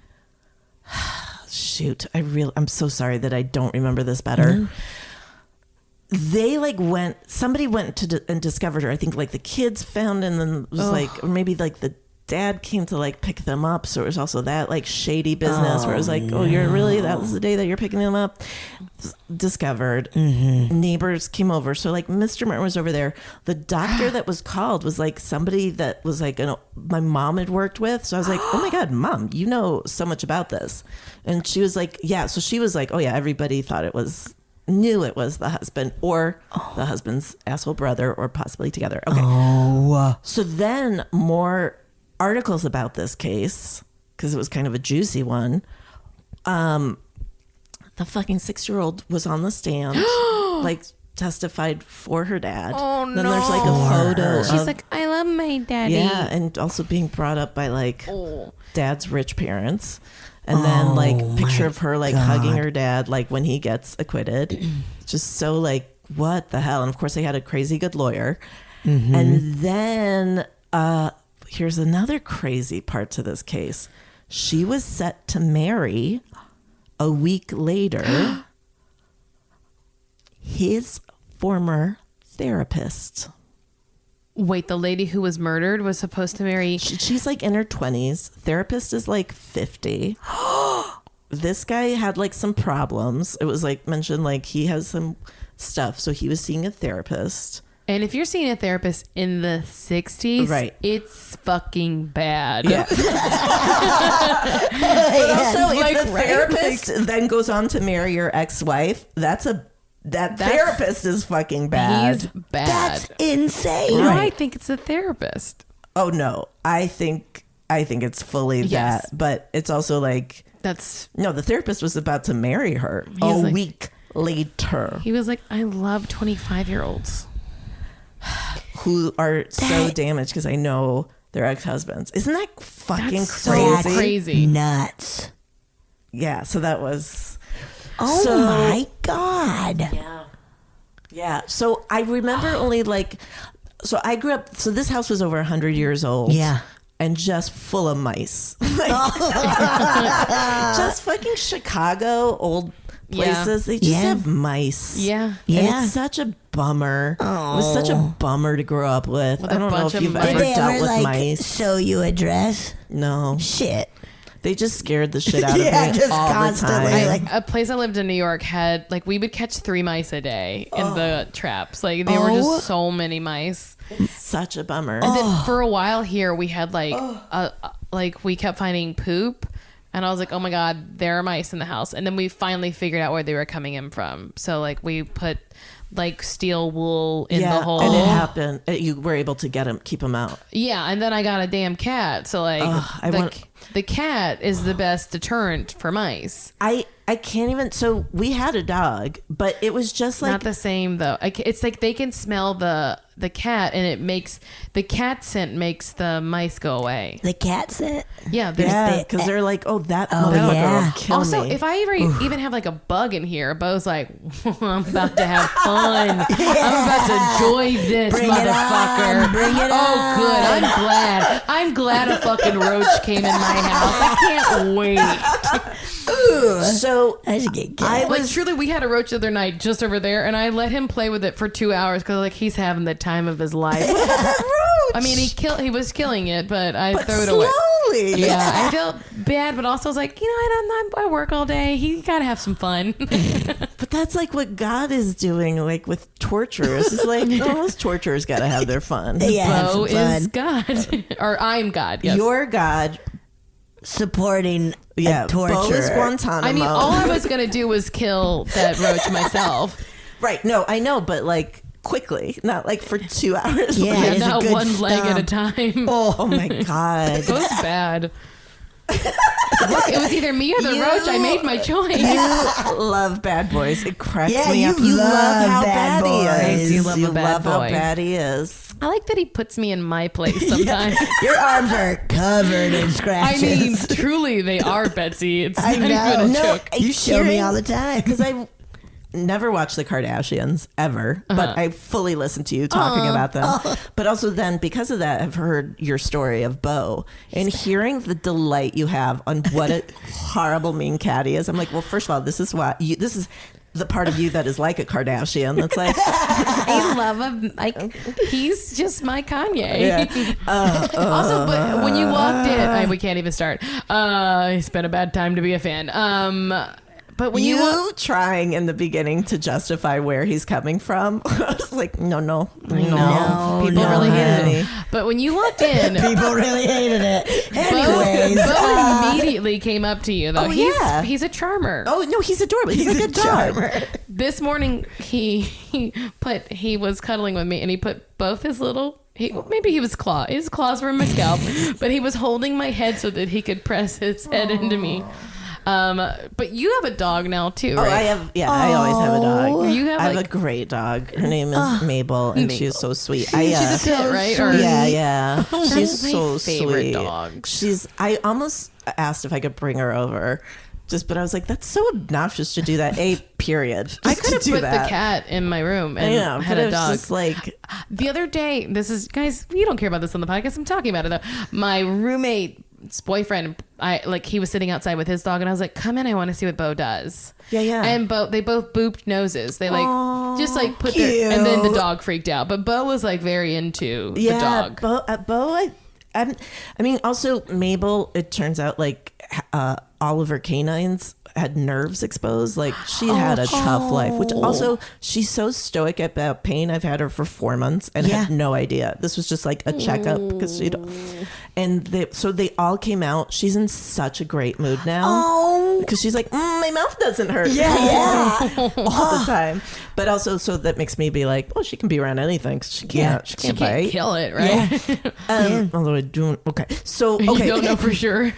Speaker 1: Shoot, I'm so sorry that I don't remember this better. They like somebody went to and discovered her. I think like the kids found, and then it was like, or maybe like the dad came to like pick them up. So it was also that like shady business where it was like, that was the day that you're picking them up. Discovered. Neighbors came over. So like Mr. Martin was over there. The doctor that was called was like somebody that was like, my mom had worked with. So I was like, oh my God, Mom, you know so much about this. And she was like, yeah. So she was like, oh yeah, everybody knew it was the husband or the husband's asshole brother or possibly together. Okay. So then more articles about this case, because it was kind of a juicy one. The fucking 6-year-old was on the stand, like testified for her dad.
Speaker 3: Oh,
Speaker 1: then there's like a photo.
Speaker 3: She's like, I love my daddy.
Speaker 1: Yeah, and also being brought up by like dad's rich parents. And then like picture of her like hugging her dad like when he gets acquitted. Just so like what the hell? And of course they had a crazy good lawyer. And then here's another crazy part to this case. She was set to marry a week later his former therapist.
Speaker 3: Wait, the lady who was murdered was supposed to marry...
Speaker 1: She's like in her 20s. Therapist is like 50. This guy had like some problems. It was like mentioned like he has some stuff. So he was seeing a therapist.
Speaker 3: And if you're seeing a therapist in the 60s,
Speaker 1: right,
Speaker 3: it's fucking bad.
Speaker 1: Yeah. But also if the therapist then goes on to marry your ex-wife, that's therapist is fucking bad.
Speaker 3: He's bad.
Speaker 2: That's insane.
Speaker 3: Right. I think it's a therapist.
Speaker 1: Oh no, I think it's fully that, but it's also like the therapist was about to marry her a week later.
Speaker 3: He was like, I love 25-year-olds
Speaker 1: who are so damaged because I know their ex-husbands. Isn't that fucking crazy?
Speaker 3: So crazy,
Speaker 2: nuts.
Speaker 1: Yeah, so that was.
Speaker 2: My God.
Speaker 1: Yeah. So I remember only like, so I grew up, so this house was over 100 years old.
Speaker 2: Yeah.
Speaker 1: And just full of mice. Just fucking Chicago, old places, they just have mice.
Speaker 3: Yeah.
Speaker 1: And it's such a bummer.
Speaker 2: Oh.
Speaker 1: It was such a bummer to grow up with. I don't know if you've
Speaker 3: mice.
Speaker 1: ever
Speaker 2: Did they
Speaker 1: dealt
Speaker 2: ever
Speaker 1: with
Speaker 2: like
Speaker 1: mice.
Speaker 2: sew you a dress?
Speaker 1: No.
Speaker 2: Shit.
Speaker 1: They just scared the shit out of
Speaker 2: Yeah,
Speaker 1: me
Speaker 2: just
Speaker 1: all
Speaker 2: constantly,
Speaker 1: the time.
Speaker 2: like-
Speaker 3: A place I lived in New York had like we would catch 3 mice a day in the traps. Like there were just so many mice.
Speaker 1: Such a bummer.
Speaker 3: And then for a while here we had like we kept finding poop. And I was like, oh my God, there are mice in the house. And then we finally figured out where they were coming in from. So like we put like steel wool in the hole.
Speaker 1: And it happened. You were able to keep them out.
Speaker 3: Yeah, and then I got a damn cat. So like the cat is the best deterrent for mice.
Speaker 1: I can't even. So we had a dog, but it was just like
Speaker 3: Not the same though. It's like they can smell the cat, and it makes the cat scent makes the mice go away.
Speaker 2: The cat scent?
Speaker 3: Yeah,
Speaker 1: because they're like, oh, that motherfucker
Speaker 2: yeah.
Speaker 1: will kill
Speaker 3: also,
Speaker 1: me.
Speaker 3: if I even have like a bug in here, Bo's like, I'm about to have fun. I'm about to enjoy this,
Speaker 2: Bring
Speaker 3: motherfucker.
Speaker 2: it on. Bring it on.
Speaker 3: Good. I'm glad a fucking roach came in my house. I can't wait.
Speaker 1: So
Speaker 2: I should get killed.
Speaker 3: Like truly, we had a roach the other night just over there, and I let him play with it for 2 hours because like he's having the time of his life. I mean, he was killing it, but I threw it away.
Speaker 1: slowly.
Speaker 3: Yeah, I felt bad, but also I was like, I work all day. He gotta have some fun.
Speaker 1: But that's like what God is doing, like with torturers. It's like, those torturers got to have their fun.
Speaker 2: Yeah,
Speaker 3: Bo
Speaker 2: have some
Speaker 3: is
Speaker 2: fun.
Speaker 3: God, or I'm God. Yes.
Speaker 1: Your God,
Speaker 2: Supporting
Speaker 1: yeah,
Speaker 2: a torturer.
Speaker 1: Bo is Guantanamo.
Speaker 3: I mean, all I was gonna do was kill that roach myself.
Speaker 1: right? No, I know, but like quickly, not like for 2 hours.
Speaker 2: Yeah,
Speaker 3: Yeah,
Speaker 2: it's a
Speaker 3: not
Speaker 2: good
Speaker 3: one leg at a
Speaker 2: stomp.
Speaker 3: time.
Speaker 1: Oh my God.
Speaker 3: It was bad. Look, it was either me or the roach. I made my choice.
Speaker 1: You love Bad Boys. It cracks
Speaker 2: Yeah,
Speaker 1: me
Speaker 2: you
Speaker 1: up. You
Speaker 2: love
Speaker 1: how
Speaker 2: Bad
Speaker 1: bad he
Speaker 2: Boys.
Speaker 1: is.
Speaker 3: I do love
Speaker 1: you
Speaker 3: a bad
Speaker 1: love how
Speaker 3: boy.
Speaker 1: bad he is.
Speaker 3: I like that he puts me in my place sometimes.
Speaker 2: Your arms are covered in
Speaker 3: I
Speaker 2: scratches.
Speaker 3: mean, truly, they are, Betsy. It's
Speaker 2: I
Speaker 3: not
Speaker 2: know.
Speaker 3: even a
Speaker 2: No,
Speaker 3: joke.
Speaker 2: you show me all the time.
Speaker 1: Because I never watched the Kardashians ever, but I fully listened to you talking about them. But also then, because of that, I've heard your story of Bo and hearing the delight you have on what a horrible mean cat he is. I'm like, well, first of all, this is the part of you that is like a Kardashian. That's like,
Speaker 3: I love him. Like he's just my Kanye.
Speaker 1: yeah.
Speaker 3: Also, but when you walked in, we can't even start. It's been a bad time to be a fan. But when you
Speaker 1: trying in the beginning to justify where he's coming from, I was like, no,
Speaker 3: people
Speaker 2: no,
Speaker 3: really hated
Speaker 1: honey.
Speaker 3: it. But when you walked in,
Speaker 2: People really hated it. Anyways,
Speaker 3: Bo immediately came up to you though.
Speaker 1: Oh, yeah.
Speaker 3: He's a charmer.
Speaker 1: Oh no, he's adorable. He's like a dog.
Speaker 3: This morning he was cuddling with me and he put both his little. His claws were in my scalp, but he was holding my head so that he could press his head into me. But you have a dog now too,
Speaker 1: Oh,
Speaker 3: right?
Speaker 1: I have. Yeah, I always have a dog.
Speaker 3: You have,
Speaker 1: I have
Speaker 3: like-
Speaker 1: a great dog. Her name is Mabel, and she's so sweet.
Speaker 3: She's a pit, right? Or-
Speaker 1: Yeah.
Speaker 3: That's
Speaker 1: She's
Speaker 3: my
Speaker 1: so
Speaker 3: favorite
Speaker 1: sweet.
Speaker 3: dog.
Speaker 1: I almost asked if I could bring her over, but I was like, that's so obnoxious to do that. Period.
Speaker 3: I
Speaker 1: Just
Speaker 3: could have
Speaker 1: to do
Speaker 3: put
Speaker 1: that.
Speaker 3: the cat in my room
Speaker 1: I
Speaker 3: and
Speaker 1: know,
Speaker 3: had
Speaker 1: but
Speaker 3: a
Speaker 1: it was
Speaker 3: dog.
Speaker 1: just like,
Speaker 3: The other day, guys, you don't care about this on the podcast. I'm talking about it though. My roommate's boyfriend, he was sitting outside with his dog, and I was like, "Come in, I want to see what Bo does."
Speaker 1: Yeah.
Speaker 3: And they both booped noses. They put
Speaker 2: cute.
Speaker 3: their, and then the dog freaked out. But Bo was like very into the dog.
Speaker 1: Bo. I mean, also Mabel. It turns out like all of her canines had nerves exposed. Like she had a tough life, which also she's so stoic about pain. I've had her for 4 months and had no idea. This was just like a checkup because so they all came out. She's in such a great mood now because she's like, my mouth doesn't hurt.
Speaker 2: yeah.
Speaker 1: all the time. But also, so that makes me be like, well, she can be around anything. 'Cause she can't. She
Speaker 3: She
Speaker 1: can't
Speaker 3: can't
Speaker 1: bite.
Speaker 3: kill it, right?
Speaker 1: Although I don't. Okay. So
Speaker 3: You
Speaker 1: okay.
Speaker 3: don't know for sure.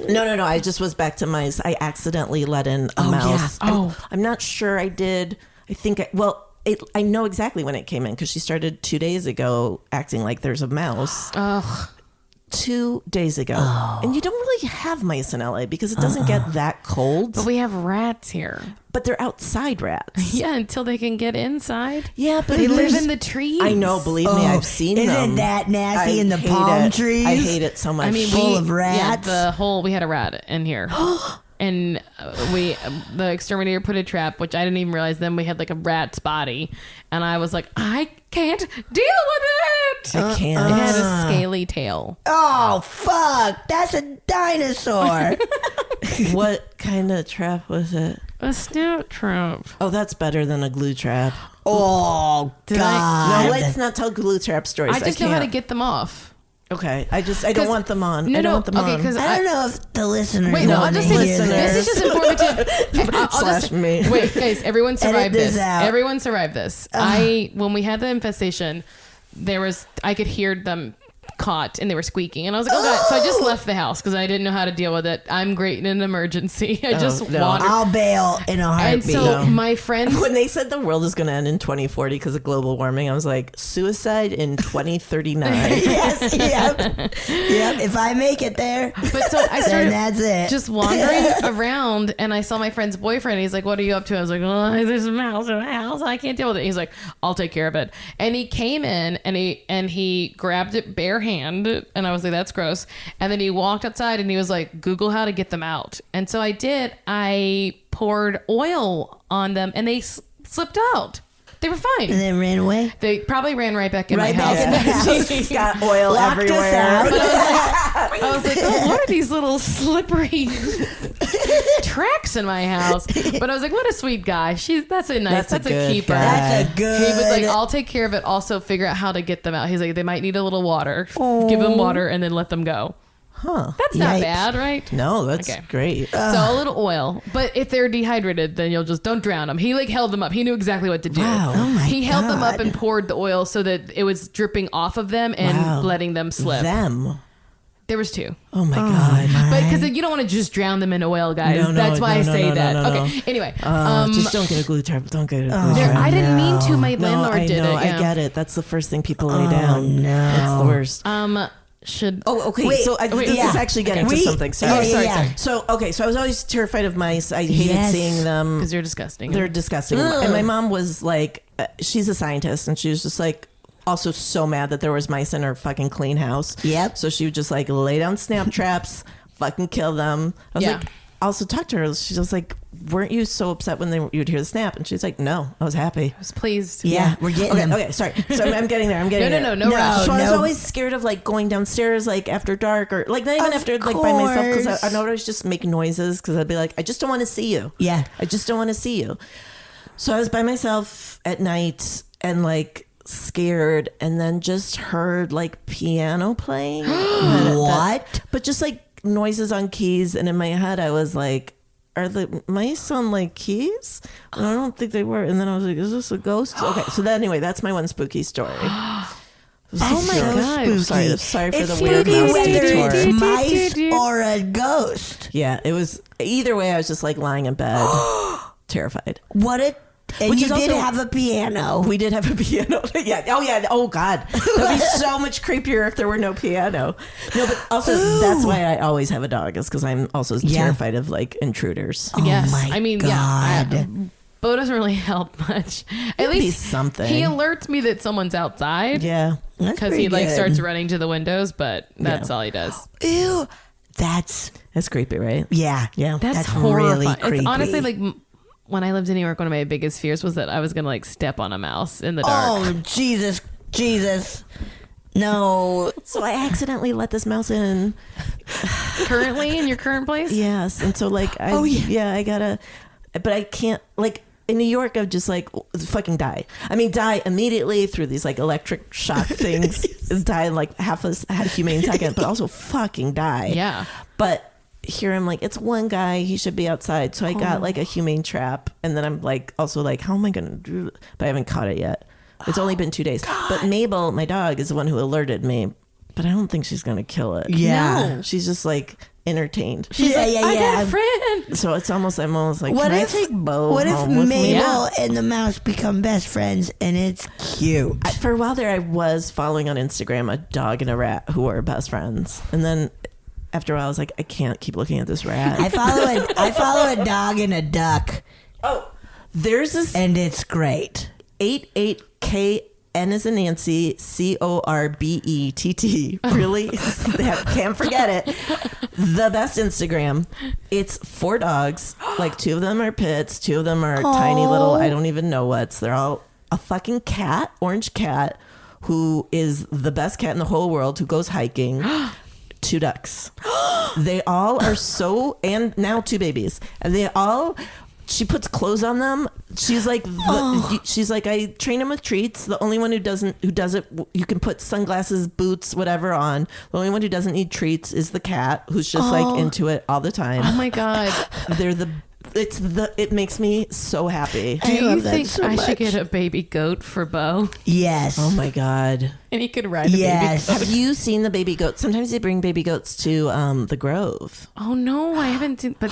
Speaker 1: No. I just was back to mice. I accidentally let in a mouse.
Speaker 3: yeah.
Speaker 1: I'm not sure I did. I think, I know exactly when it came in because she started 2 days ago acting like there's a mouse.
Speaker 3: Ugh.
Speaker 1: 2 days ago. And you don't really have mice in LA because it doesn't get that cold.
Speaker 3: But we have rats here.
Speaker 1: But they're outside rats.
Speaker 3: Yeah, until they can get inside.
Speaker 1: Yeah, but
Speaker 3: They live
Speaker 1: there's-
Speaker 3: in the trees.
Speaker 1: I know, believe me, I've seen them.
Speaker 2: Isn't that nasty
Speaker 1: I
Speaker 2: in the
Speaker 1: hate
Speaker 2: palm
Speaker 1: it.
Speaker 2: trees?
Speaker 1: I hate it so much.
Speaker 2: Full of rats.
Speaker 3: Yeah, we had a rat in here. and the exterminator put a trap, which I didn't even realize. Then we had like a rat's body, and I was like, I can't deal with it.
Speaker 1: I can't.
Speaker 3: It had a scaly tail.
Speaker 2: Oh, fuck. That's a dinosaur.
Speaker 1: What kind of trap was it?
Speaker 3: A snout trap.
Speaker 1: Oh, that's better than a glue trap.
Speaker 2: Oh, God.
Speaker 1: No, let's not tell glue trap stories.
Speaker 3: I just know how to
Speaker 1: can't.
Speaker 3: get them off.
Speaker 1: Okay, I don't want them on.
Speaker 3: No,
Speaker 1: I don't want them on.
Speaker 3: because
Speaker 2: I don't know if the listeners
Speaker 3: Wait, no, I'll
Speaker 2: want
Speaker 3: just
Speaker 2: to
Speaker 3: say
Speaker 2: hear
Speaker 3: this is
Speaker 2: this.
Speaker 3: just informative.
Speaker 1: Slash me.
Speaker 3: Wait, guys, everyone survived
Speaker 2: this
Speaker 3: this.
Speaker 2: out.
Speaker 3: Everyone survived this. When we had the infestation, I could hear them caught and they were squeaking, and I was like, oh god. So I just left the house because I didn't know how to deal with it. I'm great in an emergency. I just wandered.
Speaker 2: I'll bail in a
Speaker 3: And
Speaker 2: heartbeat.
Speaker 3: so my friends,
Speaker 1: When they said the world is going to end in 2040 because of global warming, I was like, suicide in 2039.
Speaker 2: Yes, yep. If I make it there,
Speaker 3: but so I
Speaker 2: then
Speaker 3: started
Speaker 2: that's it.
Speaker 3: just wandering around, and I saw my friend's boyfriend. He's like, what are you up to? I was like, oh, there's a mouse in my house. I can't deal with it. He's like, I'll take care of it. And he came in and he grabbed it bare hand, and I was like, that's gross. And then he walked outside and he was like, Google how to get them out. And so I did. I poured oil on them and they slipped out. They were fine.
Speaker 2: And then ran away.
Speaker 3: They probably ran right back in
Speaker 2: Right
Speaker 3: my
Speaker 2: back
Speaker 3: house.
Speaker 2: in the house.
Speaker 1: Got oil
Speaker 2: Locked us
Speaker 1: everywhere.
Speaker 2: out.
Speaker 3: I was like, oh, what are these little slippery tracks in my house? But I was like, what a sweet guy. That's a
Speaker 1: good
Speaker 3: keeper.
Speaker 1: guy.
Speaker 2: That's a good.
Speaker 3: He was like, I'll take care of it. Also, figure out how to get them out. He's like, they might need a little water. Give them water and then let them go.
Speaker 1: Huh.
Speaker 3: That's not
Speaker 2: Yikes.
Speaker 3: bad, right?
Speaker 1: No, that's
Speaker 3: Okay.
Speaker 1: great.
Speaker 3: So a little oil, but if they're dehydrated, then you'll just don't drown them. He like held them up. He knew exactly what to do.
Speaker 1: Wow.
Speaker 2: Oh my
Speaker 3: He held them up
Speaker 2: God.
Speaker 3: and poured the oil so that it was dripping off of them and
Speaker 1: Wow.
Speaker 3: letting them slip.
Speaker 1: Them.
Speaker 3: There was two.
Speaker 1: Oh my God.
Speaker 3: But because you don't want to just drown them in oil, guys.
Speaker 1: No,
Speaker 3: That's why I say that.
Speaker 1: no.
Speaker 3: Okay. Anyway,
Speaker 1: Just don't get a glue trap. Don't get a glue
Speaker 3: there-
Speaker 1: trap.
Speaker 3: I didn't mean to. My
Speaker 1: No,
Speaker 3: landlord
Speaker 1: I
Speaker 3: did
Speaker 1: know.
Speaker 3: it. Yeah.
Speaker 1: I get it. That's the first thing people lay down.
Speaker 2: no.
Speaker 1: That's the worst.
Speaker 3: Should
Speaker 1: Oh, okay.
Speaker 2: Wait,
Speaker 1: so this
Speaker 2: yeah.
Speaker 1: is actually getting
Speaker 2: Okay.
Speaker 1: to something. Sorry.
Speaker 2: Oh, sorry, sorry.
Speaker 1: So, okay. So I was always terrified of mice. I hated
Speaker 2: Yes.
Speaker 1: seeing them.
Speaker 3: because you're disgusting.
Speaker 1: They're disgusting. And my mom was like, she's a scientist, and she was just like, also so mad that there was mice in her fucking clean house.
Speaker 2: Yep.
Speaker 1: So she would just like lay down snap traps, fucking kill them. I was
Speaker 3: Yeah.
Speaker 1: like, also talk to her. She was like, weren't you so upset when you'd hear the snap? And she's like, no, I was happy.
Speaker 3: I was pleased.
Speaker 2: Yeah, we're getting them.
Speaker 1: Okay, sorry. So I'm getting there. I'm getting there.
Speaker 3: No rush.
Speaker 1: So I was
Speaker 2: no.
Speaker 1: always scared of like going downstairs like after dark or like not even
Speaker 2: Of
Speaker 1: after like by myself because
Speaker 2: course.
Speaker 1: I would always just make noises because I'd be like, I just don't want to see you.
Speaker 2: Yeah.
Speaker 1: I just don't want to see you. So I was by myself at night and like scared and then just heard like piano playing.
Speaker 2: What?
Speaker 1: But just like noises on keys. And in my head, I was like, are the mice on like keys? And I don't think they were. And then I was like, is this a ghost? Okay. So then anyway, that's my one spooky story.
Speaker 2: Oh my
Speaker 3: God.
Speaker 2: God.
Speaker 1: Sorry for
Speaker 2: It's
Speaker 1: the weird
Speaker 2: spooky
Speaker 1: mouse
Speaker 2: whether
Speaker 1: detour.
Speaker 2: it's mice or a ghost.
Speaker 1: Yeah, it was either way. I was just like lying in bed, terrified.
Speaker 2: What it? And
Speaker 1: Which
Speaker 2: you
Speaker 1: is
Speaker 2: did
Speaker 1: also-
Speaker 2: have a piano.
Speaker 1: We did have a piano. Yeah. Oh yeah. Oh God. That'd be so much creepier if there were no piano. No, but also that's why I always have a dog is because I'm also terrified of like intruders.
Speaker 3: Yes.
Speaker 2: my
Speaker 3: I mean,
Speaker 2: God.
Speaker 3: yeah. Bo doesn't really help much. At
Speaker 1: It'd be
Speaker 3: least
Speaker 1: something.
Speaker 3: he alerts me that someone's outside.
Speaker 1: Yeah.
Speaker 2: That's
Speaker 3: Because
Speaker 2: pretty
Speaker 3: he like
Speaker 2: good.
Speaker 3: starts running to the windows, but that's all he does.
Speaker 2: Ew. That's
Speaker 1: That's creepy, right?
Speaker 2: yeah.
Speaker 1: Yeah.
Speaker 3: That's
Speaker 2: really
Speaker 3: horrifying.
Speaker 2: creepy.
Speaker 3: It's honestly like when I lived in New York, one of my biggest fears was that I was gonna like step on a mouse in the dark.
Speaker 2: Oh Jesus. No.
Speaker 1: So I accidentally let this mouse in.
Speaker 3: Currently in your current place?
Speaker 1: Yes, and so like I gotta, but I can't like. In New York, I'd just like fucking die. I mean, die immediately through these like electric shock things. Die in like half a humane second, but also fucking die.
Speaker 3: Yeah.
Speaker 1: But here I'm like, it's one guy. He should be outside. So I got like a humane trap, and then I'm like, also like, how am I gonna do? But I haven't caught it yet. It's only been 2 days. But Mabel, my dog, is the one who alerted me. But I don't think she's gonna kill it.
Speaker 2: Yeah.
Speaker 3: No.
Speaker 1: She's just like entertained.
Speaker 3: She's
Speaker 2: Yeah,
Speaker 3: like,
Speaker 2: yeah,
Speaker 3: I
Speaker 2: yeah.
Speaker 3: got a friend.
Speaker 1: So it's almost I'm almost like,
Speaker 2: What
Speaker 1: can
Speaker 2: if
Speaker 1: I take Bo
Speaker 2: What if
Speaker 1: home with me?
Speaker 2: Mabel and the mouse become best friends and it's cute?
Speaker 1: For a while there, I was following on Instagram a dog and a rat who were best friends, and then after a while, I was like, I can't keep looking at this rat.
Speaker 2: I follow a dog and a duck,
Speaker 1: There's this
Speaker 2: and it's great.
Speaker 1: 88KF N as in Nancy, Corbett. Really? Can't forget it. The best Instagram. It's 4 dogs. Like 2 of them are pits. 2 of them are tiny little, I don't even know what's. They're all a fucking cat, orange cat, who is the best cat in the whole world, who goes hiking. 2 ducks. They all are so, and now 2 babies. And they all, she puts clothes on them. She's like, she's like, I train them with treats. The only one who does it, you can put sunglasses, boots, whatever on. The only one who doesn't need treats is the cat, who's just like into it all the time.
Speaker 3: Oh my God.
Speaker 1: It makes me so happy.
Speaker 3: Do you think I should get a baby goat for Bo?
Speaker 2: Yes.
Speaker 1: Oh my God.
Speaker 3: And he could ride a baby goat.
Speaker 1: Have you seen the baby goats? Sometimes they bring baby goats to the Grove.
Speaker 3: Oh no, I haven't seen. But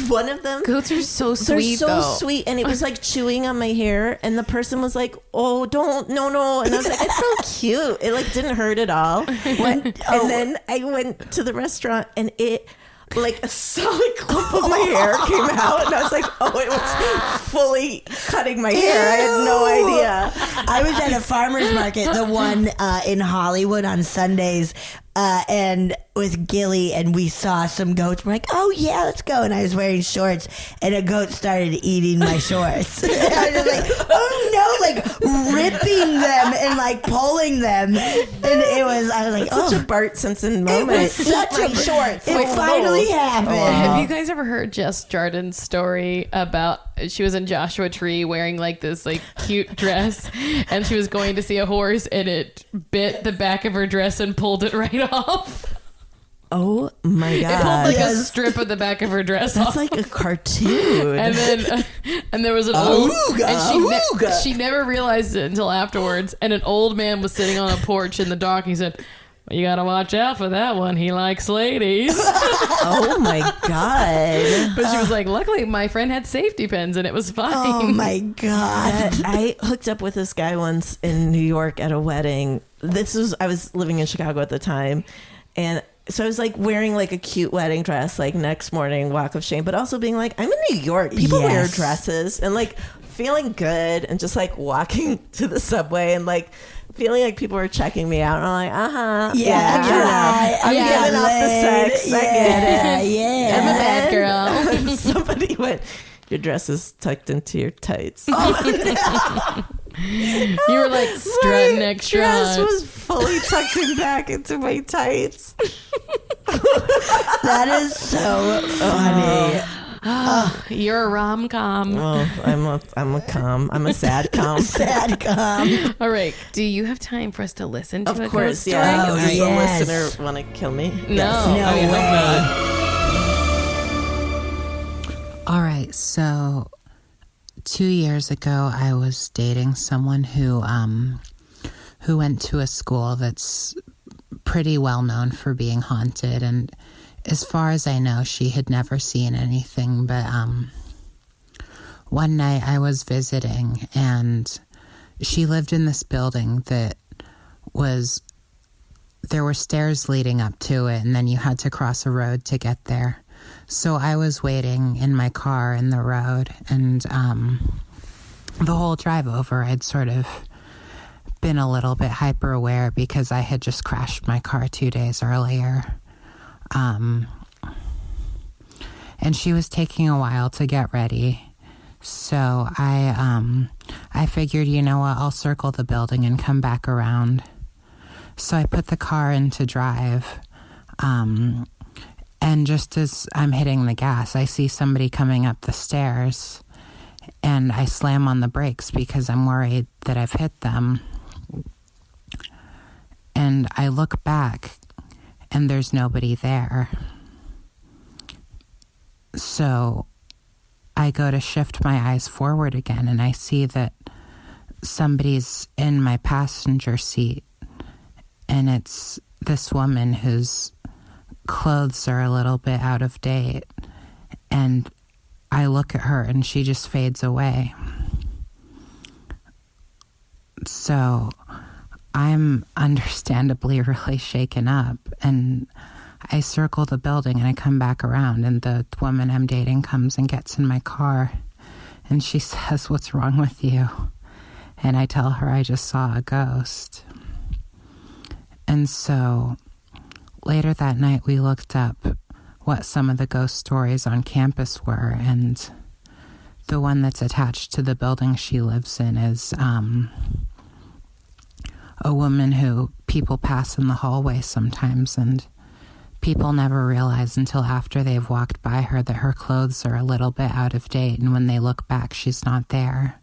Speaker 1: one of them.
Speaker 3: Goats are so sweet.
Speaker 1: They're so sweet, and it was like chewing on my hair, and the person was like, "Oh, don't, no," and I was like, "It's so cute." It like didn't hurt at all. And then I went to the restaurant, and it. Like a solid clump of my hair came out, and I was like, "Oh, it was fully cutting my hair." I had no idea.
Speaker 2: I was at a farmer's market, the one in Hollywood on Sundays, and with Gilly, and we saw some goats. We're like, "Oh yeah, let's go!" And I was wearing shorts, and a goat started eating my shorts. I was like, "Oh no!" Like ripping them and like pulling them, and I was like,
Speaker 1: Such a Bart Simpson moment.
Speaker 2: It was such a shorts. It finally happened.
Speaker 3: Have you guys ever heard Jess Jardin's story about she was in Joshua Tree wearing like this like cute dress, and she was going to see a horse, and it bit the back of her dress and pulled it right off?
Speaker 1: Oh my God.
Speaker 3: It pulled like a strip of the back of her dress
Speaker 1: That's
Speaker 3: off.
Speaker 1: like a cartoon.
Speaker 3: And then, and there was an old, and she never realized it until afterwards. And an old man was sitting on a porch in the dark. He said, "You gotta watch out for that one. He likes ladies."
Speaker 1: Oh my God.
Speaker 3: But she was like, "Luckily, my friend had safety pins, and it was fine."
Speaker 2: Oh my God.
Speaker 1: I hooked up with this guy once in New York at a wedding. I was living in Chicago at the time, and so I was like wearing like a cute wedding dress, like next morning walk of shame, but also being like, I'm in New York. People wear dresses, and like feeling good, and just like walking to the subway and like feeling like people were checking me out. And I'm like, I'm giving off the sex. I get it.
Speaker 2: Yeah.
Speaker 3: I'm a bad girl.
Speaker 1: Somebody went, "Your dress is tucked into your tights."
Speaker 3: You were like strutting extra.
Speaker 1: My dress was fully tucked back into my tights.
Speaker 2: That is so funny.
Speaker 3: You're a rom-com.
Speaker 1: Oh, I'm a com. I'm a sad com.
Speaker 2: Sad com.
Speaker 3: All right. Do you have time for us to listen to
Speaker 1: Of
Speaker 3: a
Speaker 1: course,
Speaker 3: ghost story?
Speaker 1: yeah.
Speaker 2: Oh,
Speaker 1: Does
Speaker 2: yes.
Speaker 1: the listener want to kill me?
Speaker 3: No.
Speaker 2: No way.
Speaker 4: All right, so 2 years ago, I was dating someone who went to a school that's pretty well known for being haunted, and as far as I know, she had never seen anything. But one night I was visiting, and she lived in this building that there were stairs leading up to it, and then you had to cross a road to get there. So I was waiting in my car in the road, and the whole drive over, I'd sort of been a little bit hyper aware because I had just crashed my car 2 days earlier. And she was taking a while to get ready. So I figured, you know what, I'll circle the building and come back around. So I put the car into drive. And just as I'm hitting the gas, I see somebody coming up the stairs, and I slam on the brakes because I'm worried that I've hit them. And I look back, and there's nobody there. So I go to shift my eyes forward again, and I see that somebody's in my passenger seat, and it's this woman whose clothes are a little bit out of date, and I look at her and she just fades away. So I'm understandably really shaken up, and I circle the building and I come back around, and the woman I'm dating comes and gets in my car, and she says, "What's wrong with you?" And I tell her I just saw a ghost. And so later that night, we looked up what some of the ghost stories on campus were. And the one that's attached to the building she lives in is a woman who people pass in the hallway sometimes, and people never realize until after they've walked by her that her clothes are a little bit out of date, and when they look back, she's not there.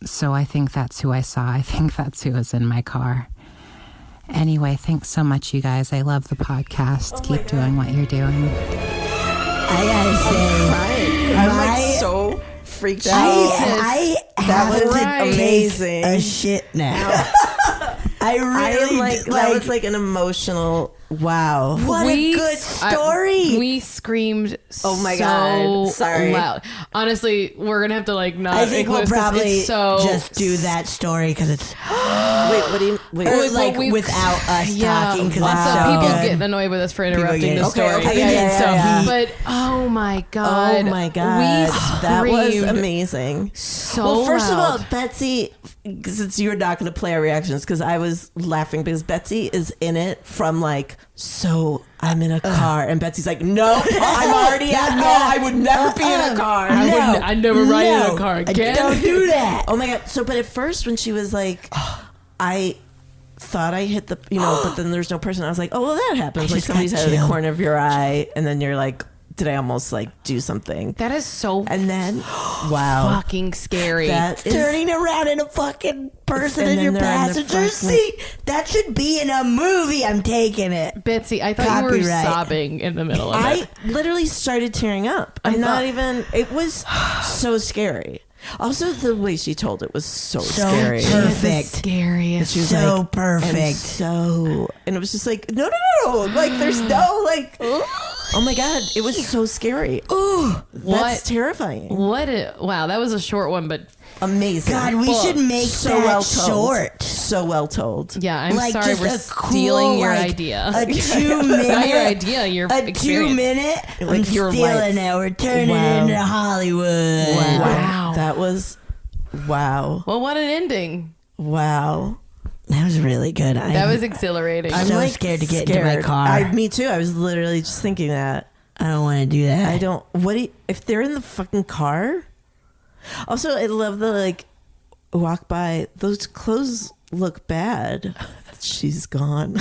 Speaker 4: So I think that's who I saw. I think that's who was in my car. Anyway, thanks so much, you guys. I love the podcast. Keep doing what you're doing.
Speaker 2: I gotta say,
Speaker 1: I'm like so freaked out.
Speaker 2: I
Speaker 1: that was
Speaker 2: have to
Speaker 1: amazing.
Speaker 2: take a shit now. I really
Speaker 1: like that was like an emotional wow.
Speaker 2: What a good story.
Speaker 3: We screamed.
Speaker 1: Oh my
Speaker 3: so
Speaker 1: God. Sorry.
Speaker 3: loud. Honestly, we're gonna have to like not.
Speaker 2: I think we'll
Speaker 3: include this 'cause
Speaker 2: probably
Speaker 3: it's so
Speaker 2: just do that story because it's
Speaker 1: Wait, what do you wait?
Speaker 2: or like without us talking because
Speaker 3: lots
Speaker 2: it's
Speaker 3: of
Speaker 2: so
Speaker 3: people
Speaker 2: good.
Speaker 3: getting annoyed with us for interrupting
Speaker 2: get-
Speaker 3: the
Speaker 2: Okay,
Speaker 3: story.
Speaker 2: okay, yeah.
Speaker 3: But oh my god,
Speaker 1: Oh my God.
Speaker 3: we
Speaker 1: That was
Speaker 3: screamed
Speaker 1: amazing.
Speaker 3: so
Speaker 1: Well, first of all,
Speaker 3: loud.
Speaker 1: Betsy, since you're not going to play our reactions, because I was laughing because Betsy is in it from like, so I'm in a car, and Betsy's like, no, I'm already at, no, I would never be in a car.
Speaker 3: I never ride in a car again.
Speaker 2: Don't do that.
Speaker 1: Oh my God. So, but at first when she was like, I thought I hit the, but then there's no person. I was like, oh, well, that happens.
Speaker 2: I
Speaker 1: Like
Speaker 2: just
Speaker 1: somebody's
Speaker 2: got
Speaker 1: out of the
Speaker 2: chilled.
Speaker 1: corner of your eye, and then you're like, did I almost like do something?
Speaker 3: That is so
Speaker 1: And then, wow.
Speaker 3: fucking scary.
Speaker 1: That is,
Speaker 2: Turning around in a fucking person
Speaker 1: And
Speaker 2: in
Speaker 1: then
Speaker 2: your
Speaker 1: they're in the
Speaker 2: passenger
Speaker 1: front,
Speaker 2: seat. That should be in a movie. I'm taking it.
Speaker 3: Betsy, I thought you were
Speaker 2: Copyright.
Speaker 3: sobbing in the middle of it.
Speaker 1: I literally started tearing up. I'm not even, it was so scary. Also, the way she told it was so scary.
Speaker 2: perfect.
Speaker 3: Scariest.
Speaker 1: She was
Speaker 2: So
Speaker 1: like,
Speaker 2: perfect.
Speaker 1: and it was just like, no. Like, there's no, like, oh my God. It was so scary.
Speaker 2: Ooh,
Speaker 1: That's terrifying.
Speaker 3: Wow, that was a short one, but
Speaker 1: Amazing.
Speaker 2: God, we should make
Speaker 1: so
Speaker 2: that
Speaker 1: well told.
Speaker 2: short.
Speaker 1: So well told.
Speaker 3: yeah, I'm
Speaker 2: Like
Speaker 3: sorry
Speaker 2: just
Speaker 3: we're
Speaker 2: a
Speaker 3: stealing
Speaker 2: cool,
Speaker 3: your
Speaker 2: like,
Speaker 3: idea.
Speaker 2: A 2 minute.
Speaker 3: Not your idea, your
Speaker 2: a
Speaker 3: experience.
Speaker 2: 2 minute.
Speaker 1: Like
Speaker 2: I'm
Speaker 1: your
Speaker 2: stealing
Speaker 1: life.
Speaker 2: it. We're turning
Speaker 1: Wow.
Speaker 2: it into Hollywood.
Speaker 3: Wow.
Speaker 1: That was, wow.
Speaker 3: Well, what an ending.
Speaker 1: Wow.
Speaker 2: That was really good.
Speaker 3: That was exhilarating.
Speaker 2: I'm so scared to get into my car.
Speaker 1: Me too. I was literally just thinking that.
Speaker 2: I don't want to do that.
Speaker 1: I don't. If they're in the fucking car? Also, I love the like walk by. Those clothes look bad. She's gone.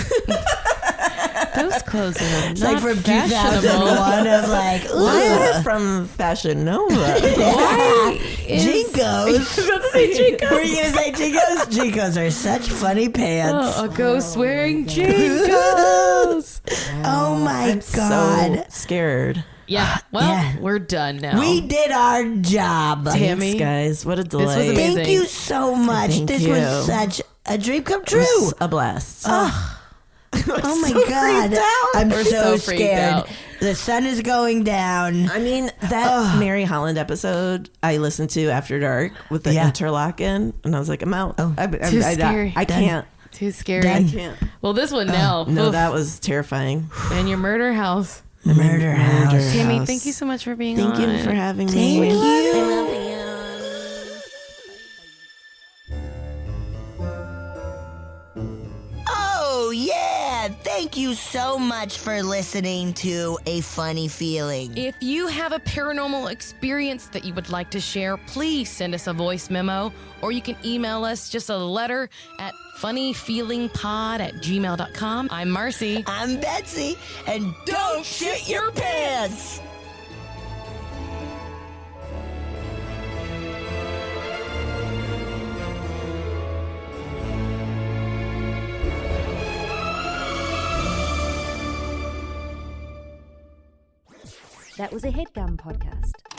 Speaker 3: Those clothes are
Speaker 2: It's
Speaker 3: not
Speaker 2: like from
Speaker 3: fashionable.
Speaker 2: 2001 of like,
Speaker 1: Why from Fashion Nova?
Speaker 3: Why is
Speaker 2: Jinkos. Were you going to say Jinkos? Jinkos are such funny pants.
Speaker 3: a ghost wearing Jinkos?
Speaker 2: Oh my God.
Speaker 1: So scared.
Speaker 3: Yeah. Well,
Speaker 2: Yeah.
Speaker 3: we're done now.
Speaker 2: We did our job.
Speaker 3: Tammy.
Speaker 1: Thanks, guys. What a delay.
Speaker 3: was amazing.
Speaker 2: Thank you so much.
Speaker 1: Thank
Speaker 2: this
Speaker 1: you.
Speaker 2: was such a dream come
Speaker 1: It
Speaker 2: true.
Speaker 1: was a blast.
Speaker 2: Oh my God. I'm
Speaker 3: We're
Speaker 2: so
Speaker 3: so freaked
Speaker 2: scared.
Speaker 3: out.
Speaker 2: The sun is going down.
Speaker 1: I mean, that Mary Holland episode I listened to after dark with the interlock in, and I was like, I'm out.
Speaker 2: Oh.
Speaker 3: Too scary.
Speaker 1: I can't.
Speaker 3: Too scary.
Speaker 2: Done.
Speaker 1: Can't.
Speaker 3: Well, this one now.
Speaker 1: No,
Speaker 3: Oof.
Speaker 1: that was terrifying.
Speaker 3: And your murder house.
Speaker 2: Murder house.
Speaker 3: Tammy,
Speaker 1: House.
Speaker 3: thank you so much for being on.
Speaker 1: Thank you for having
Speaker 2: Thank
Speaker 1: me.
Speaker 2: you. Oh, yeah. Thank you so much for listening to A Funny Feeling.
Speaker 3: If you have a paranormal experience that you would like to share, please send us a voice memo, or you can email us just a letter at funnyfeelingpod@gmail.com. I'm Marcy.
Speaker 2: I'm Betsy, and don't shit your pants.
Speaker 5: That was a HeadGum podcast.